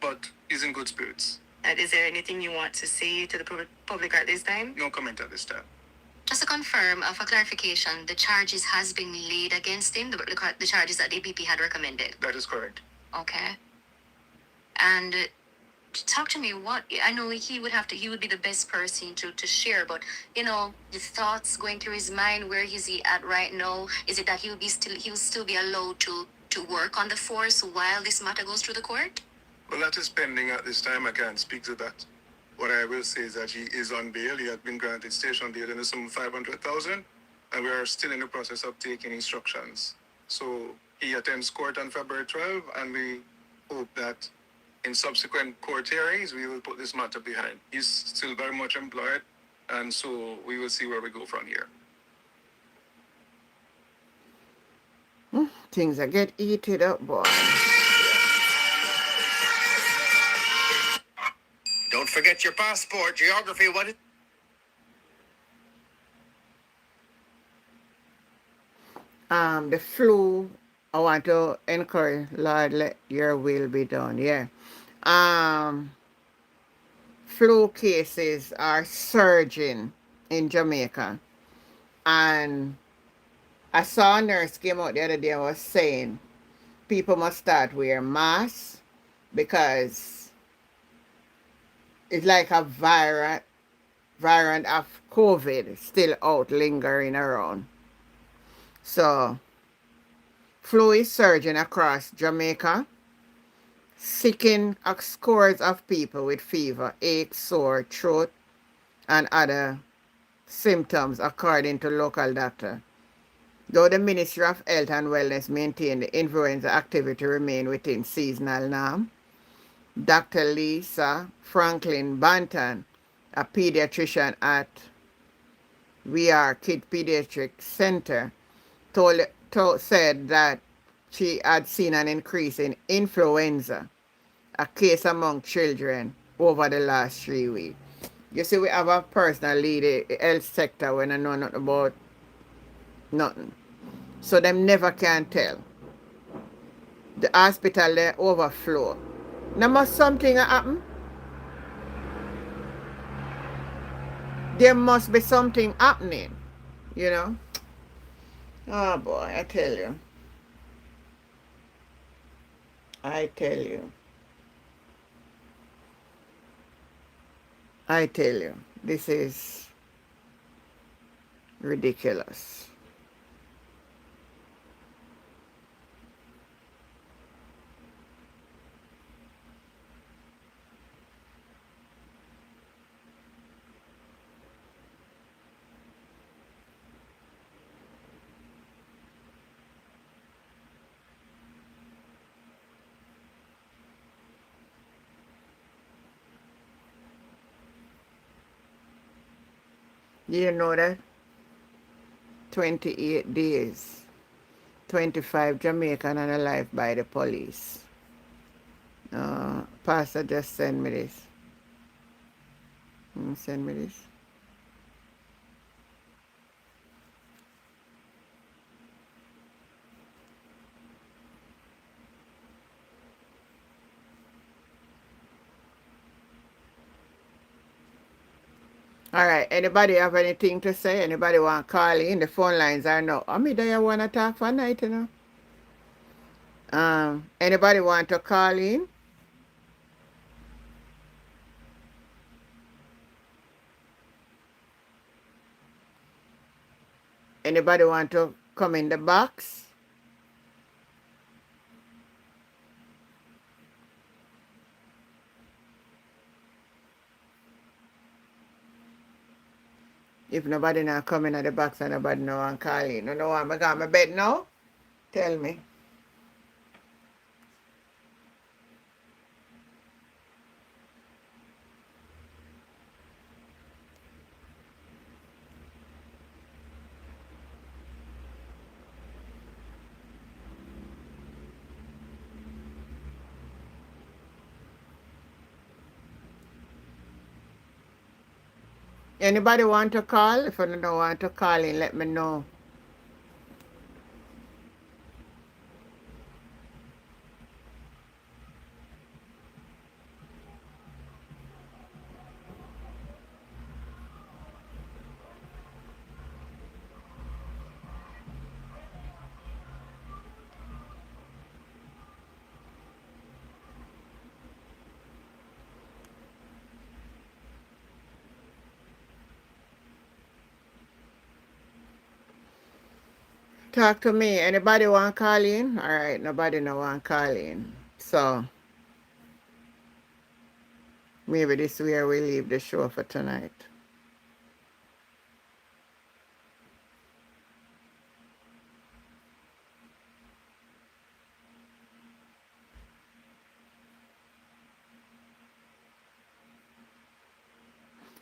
Speaker 9: but he's in good spirits.
Speaker 5: And is there anything you want to say to the public at this time?
Speaker 9: No comment at this time.
Speaker 10: Just to confirm, for clarification, the charges has been laid against him, the charges that the APP had recommended.
Speaker 9: That is correct.
Speaker 10: Okay. And talk to me, what, I know he would be the best person to share, but, you know, the thoughts going through his mind, where is he at right now? Is it that he will still be allowed to work on the force while this matter goes through the court?
Speaker 9: Well, that is pending at this time. I can't speak to that. What I will say is that he is on bail. He had been granted station bail in the sum of 500,000, and we are still in the process of taking instructions. So he attends court on February 12, and we hope that in subsequent court hearings, we will put this matter behind. He's still very much employed, and so we will see where we go from here.
Speaker 1: Things that get heated up, boy.
Speaker 7: Don't forget your passport, geography, what is...
Speaker 1: The flu, I want to encourage, Lord, let your will be done, yeah. Flu cases are surging in Jamaica. And I saw a nurse came out the other day and was saying people must start wearing masks because it's like a variant of COVID still out lingering around. So, flu is surging across Jamaica, sicking scores of people with fever, ache, sore throat, and other symptoms according to local doctor. Though the Ministry of Health and Wellness maintain the influenza activity remain within seasonal norm, Dr. Lisa Franklin Banton, a pediatrician at VR Kid Pediatric Center, said that she had seen an increase in influenza, a case among children, over the last 3 weeks. You see, we have a person lead the health sector when I know nothing about nothing. So them never can tell. The hospital they overflow. Now must something happen There must be something happening, you know. Oh boy, I tell you. I tell you. I tell you. This is ridiculous. Do you know that? 28 days. 25 Jamaican unalive by the police. Pastor just send me this. Send me this. All right. Anybody have anything to say? Anybody want to call in? The phone lines are now. I mean, do you want to talk for night, you know? Anybody want to call in? Anybody want to come in the box? If nobody now come in at the box and nobody no one call in. You know what? I got my bed now? Tell me. Anybody want to call? If you don't want to call in, let me know. Talk to me. Anybody want to call in? All right, nobody no want to call in. So maybe this is where we leave the show for tonight.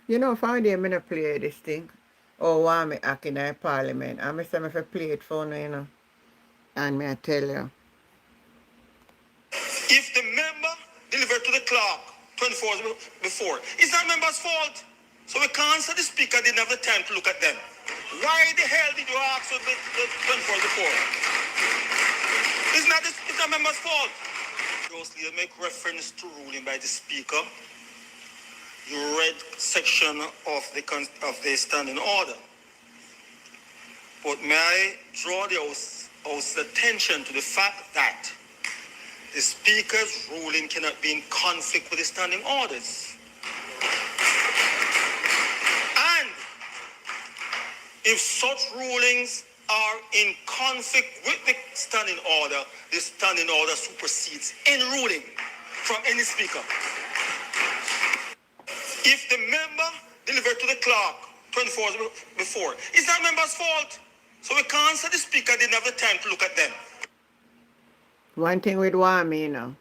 Speaker 1: You know, for day I'm going to play this thing. Oh, why me acting in parliament? I'm say me play it for you, you know. And me I tell you.
Speaker 11: If the member delivered to the clerk 24 hours before, it's not member's fault. So we can't say the speaker didn't have the time to look at them. Why the hell did you ask for the 24 hours before? It's not member's fault. Those leaders make reference to ruling by the speaker. You read section of the standing order. But may I draw the House's attention to the fact that the Speaker's ruling cannot be in conflict with the standing orders. And if such rulings are in conflict with the standing order supersedes any ruling from any Speaker. If the member delivered to the clerk 24 hours before, it's not member's fault. So we can't say the Speaker didn't have the time to look at them.
Speaker 1: One thing with Wami, you know.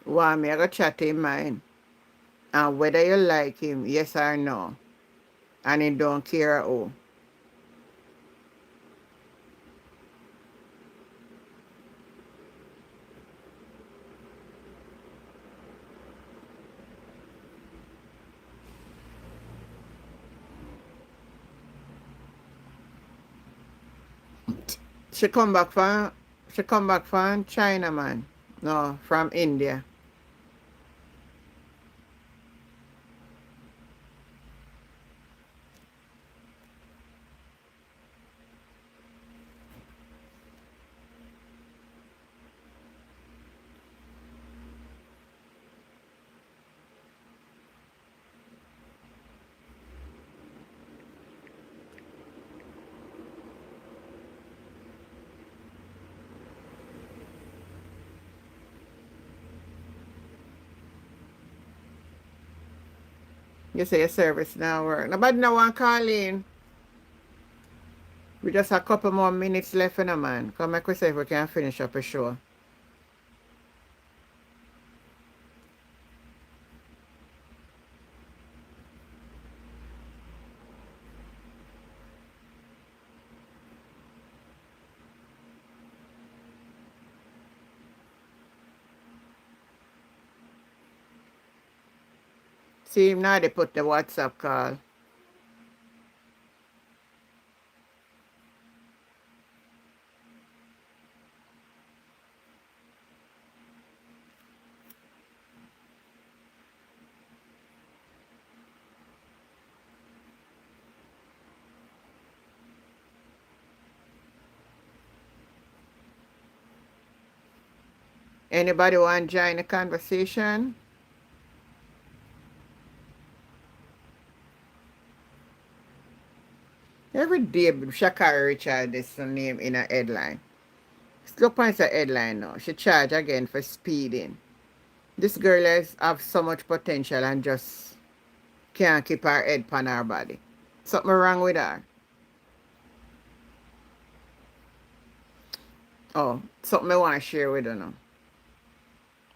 Speaker 1: Wami, I got chat to him mind. And whether you like him, yes or no. And he don't care who. She come back from China, man. No, from India. You say your service now work. Nobody no want call in. We just a couple more minutes left in a man. Come make we see if we can finish up a show. See, now they put the WhatsApp call. Anybody want to join the conversation? Every day, Shakari Richard is her name in a headline. Look at the headline now. She charged again for speeding. This girl has have so much potential and just can't keep her head on her body. Something wrong with her. Oh, something I want to share with you now.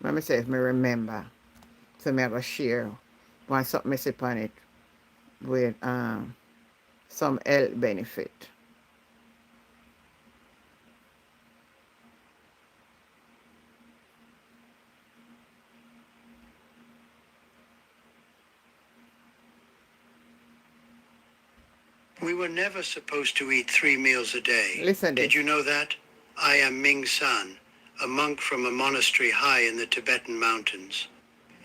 Speaker 1: Let me say if I remember. So I go share one something I see on it with some health benefit.
Speaker 12: We were never supposed to eat 3 meals a day.
Speaker 1: Listen
Speaker 12: Did
Speaker 1: this.
Speaker 12: you know that? I am Ming San, a monk from a monastery high in the Tibetan mountains.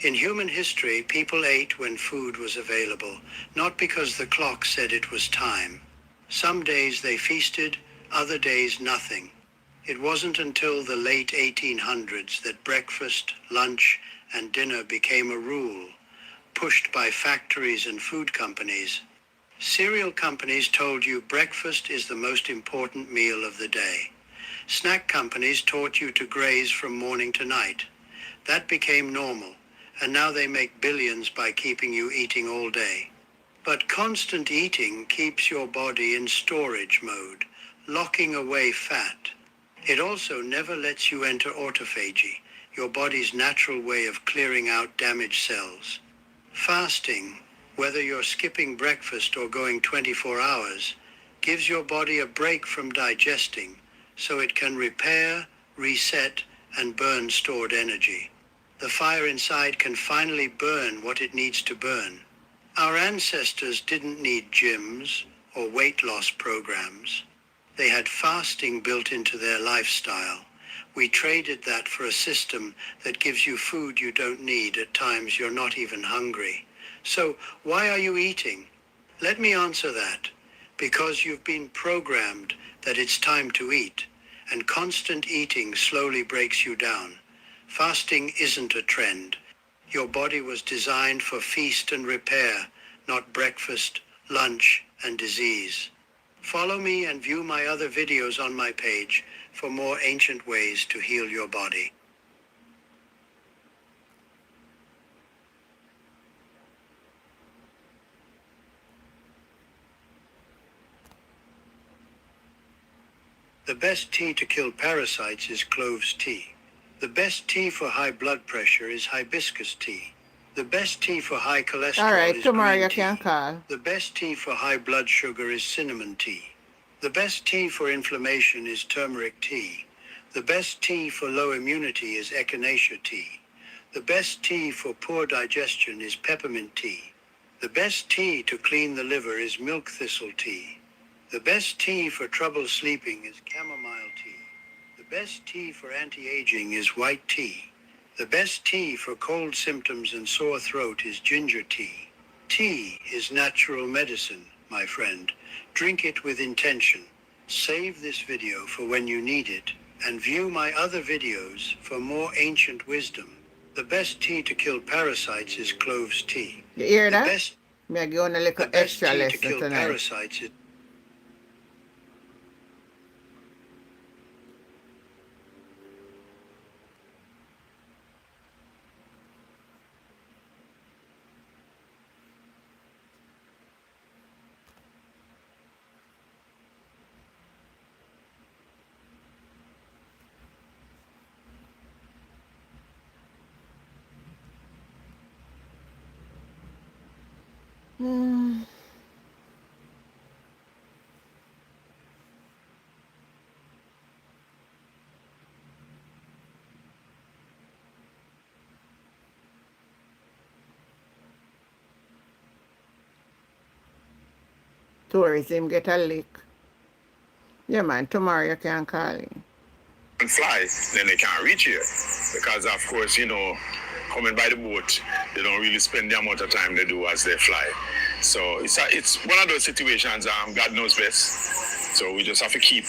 Speaker 12: In human history, people ate when food was available, not because the clock said it was time. Some days they feasted, other days nothing. It wasn't until the late 1800s that breakfast, lunch, and dinner became a rule, pushed by factories and food companies. Cereal companies told you breakfast is the most important meal of the day. Snack companies taught you to graze from morning to night. That became normal, and now they make billions by keeping you eating all day. But constant eating keeps your body in storage mode, locking away fat. It also never lets you enter autophagy, your body's natural way of clearing out damaged cells. Fasting, whether you're skipping breakfast or going 24 hours, gives your body a break from digesting so it can repair, reset, and burn stored energy. The fire inside can finally burn what it needs to burn. Our ancestors didn't need gyms or weight loss programs. They had fasting built into their lifestyle. We traded that for a system that gives you food you don't need at times you're not even hungry. So why are you eating? Let me answer that. Because you've been programmed that it's time to eat, and constant eating slowly breaks you down. Fasting isn't a trend. Your body was designed for feast and repair, not breakfast, lunch, and disease. Follow me and view my other videos on my page for more ancient ways to heal your body. The best tea to kill parasites is cloves tea. The best tea for high blood pressure is hibiscus tea. The best tea for high cholesterol
Speaker 1: All right,
Speaker 12: is
Speaker 1: tomorrow
Speaker 12: green
Speaker 1: you
Speaker 12: tea.
Speaker 1: can call.
Speaker 12: The best tea for high blood sugar is cinnamon tea. The best tea for inflammation is turmeric tea. The best tea for low immunity is echinacea tea. The best tea for poor digestion is peppermint tea. The best tea to clean the liver is milk thistle tea. The best tea for trouble sleeping is chamomile tea. The best tea for anti-aging is white tea. The best tea for cold symptoms and sore throat is ginger tea. Tea is natural medicine, my friend. Drink it with intention. Save this video for when you need it, and view my other videos for more ancient wisdom. The best tea to kill parasites is cloves tea.
Speaker 1: You hear
Speaker 12: The
Speaker 1: that?
Speaker 12: best,
Speaker 1: Me give on a little
Speaker 12: the best
Speaker 1: extra
Speaker 12: tea to
Speaker 1: lesson
Speaker 12: kill
Speaker 1: tonight.
Speaker 12: parasites is
Speaker 1: Hmm. Tourism get a lick. Yeah, man, tomorrow you can call him.
Speaker 13: And fly, then they can't reach here. Because, of course, you know, coming by the boat, they don't really spend the amount of time they do as they fly. So it's one of those situations, God knows best. So we just have to keep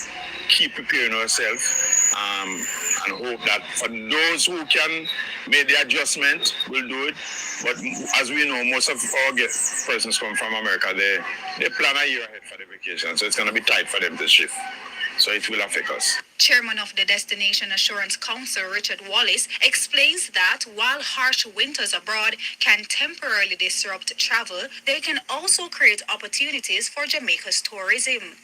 Speaker 13: preparing ourselves and hope that for those who can make the adjustment, will do it. But as we know, most of our guest persons come from America. They plan a year ahead for the vacation. So it's going to be tight for them to shift. So it will affect us.
Speaker 14: Chairman of the Destination Assurance Council, Richard Wallace, explains that while harsh winters abroad can temporarily disrupt travel, they can also create opportunities for Jamaica's tourism.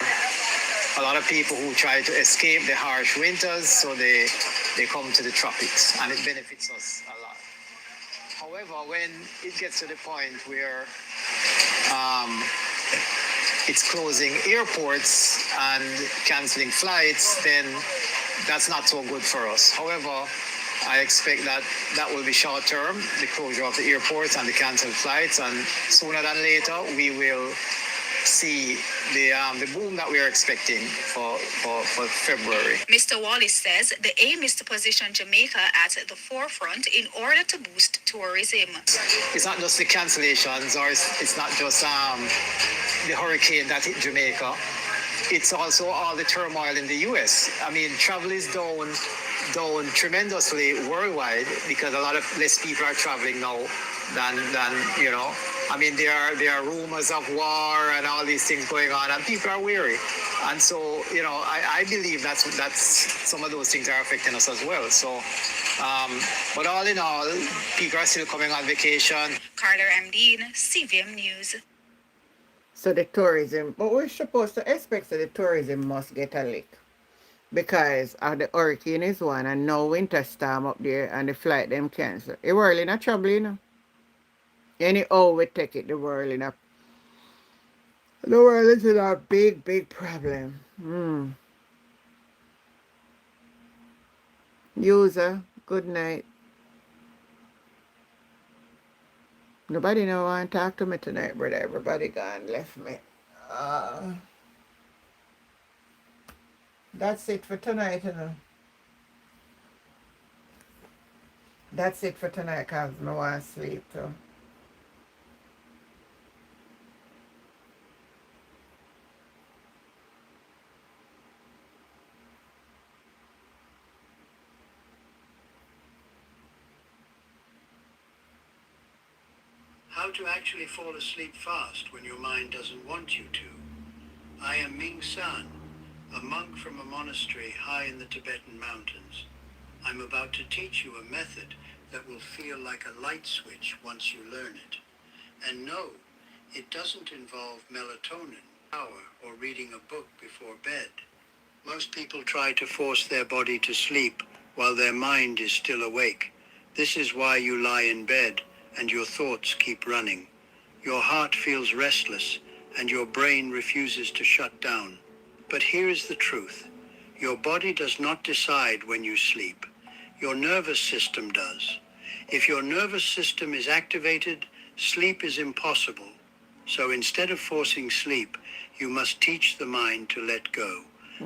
Speaker 15: A lot of people who try to escape the harsh winters, so they come to the tropics, and it benefits us a lot. However, when it gets to the point where it's closing airports and canceling flights, then that's not so good for us. However, I expect that will be short term, the closure of the airports and the canceled flights, and sooner than later we will see the boom that we are expecting for February.
Speaker 14: Mr. Wallace says the aim is to position Jamaica at the forefront in order to boost tourism.
Speaker 15: It's not just the cancellations, or it's not just the hurricane that hit Jamaica. It's also all the turmoil in the U.S. I mean, travel is down tremendously worldwide because a lot of less people are traveling now than you know. I mean, there are rumors of war and all these things going on, and people are weary. And so, you know, I believe that's some of those things are affecting us as well. So, but all in all, people are still coming on vacation.
Speaker 14: Carter M. Dean, CVM News.
Speaker 1: So the tourism, but we're supposed to expect that the tourism must get a lick because of the hurricane is one, and now winter storm up there and the flight them cancel. The world in a trouble, you know. Anyhow we take it, the world is in a big problem. User, good night. Nobody no want to talk to me tonight, brother. Everybody gone, left me. That's it for tonight, you know. That's it for tonight, because I want to sleep too.
Speaker 12: How to actually fall asleep fast when your mind doesn't want you to. I am Ming San, a monk from a monastery high in the Tibetan mountains. I'm about to teach you a method that will feel like a light switch once you learn it. And no, it doesn't involve melatonin, power, or reading a book before bed. Most people try to force their body to sleep while their mind is still awake. This is why you lie in bed and your thoughts keep running. Your heart feels restless and your brain refuses to shut down. But here is the truth. Your body does not decide when you sleep. Your nervous system does. If your nervous system is activated, sleep is impossible. So instead of forcing sleep, you must teach the mind to let go.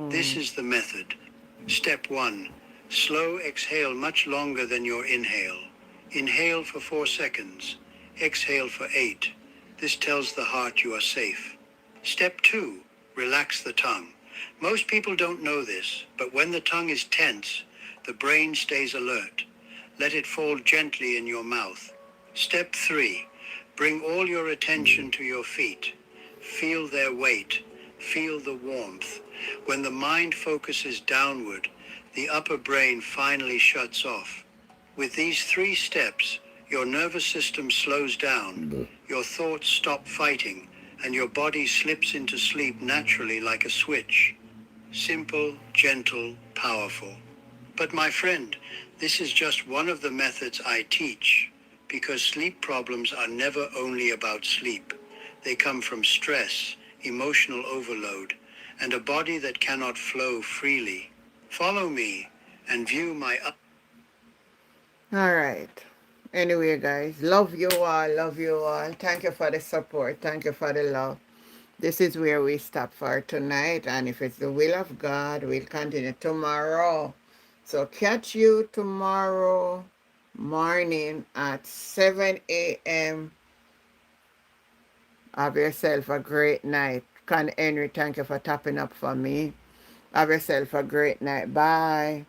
Speaker 12: This is the method. Step 1. Slow exhale much longer than your inhale. Inhale for 4 seconds. Exhale for 8. This tells the heart you are safe. Step 2. Relax the tongue. Most people don't know this, but when the tongue is tense, the brain stays alert. Let it fall gently in your mouth. Step 3. Bring all your attention to your feet. Feel their weight. Feel the warmth. When the mind focuses downward, the upper brain finally shuts off. With these 3 steps, your nervous system slows down, your thoughts stop fighting, and your body slips into sleep naturally like a switch. Simple, gentle, powerful. But my friend, this is just one of the methods I teach, because sleep problems are never only about sleep. They come from stress, emotional overload, and a body that cannot flow freely. Follow me and view my
Speaker 1: All right. Anyway, guys, love you all. Love you all. Thank you for the support. Thank you for the love. This is where we stop for tonight. And if it's the will of God, we'll continue tomorrow. So catch you tomorrow morning at 7 a.m. Have yourself a great night. Con Henry, thank you for tapping up for me. Have yourself a great night. Bye.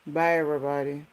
Speaker 1: Bye, everybody.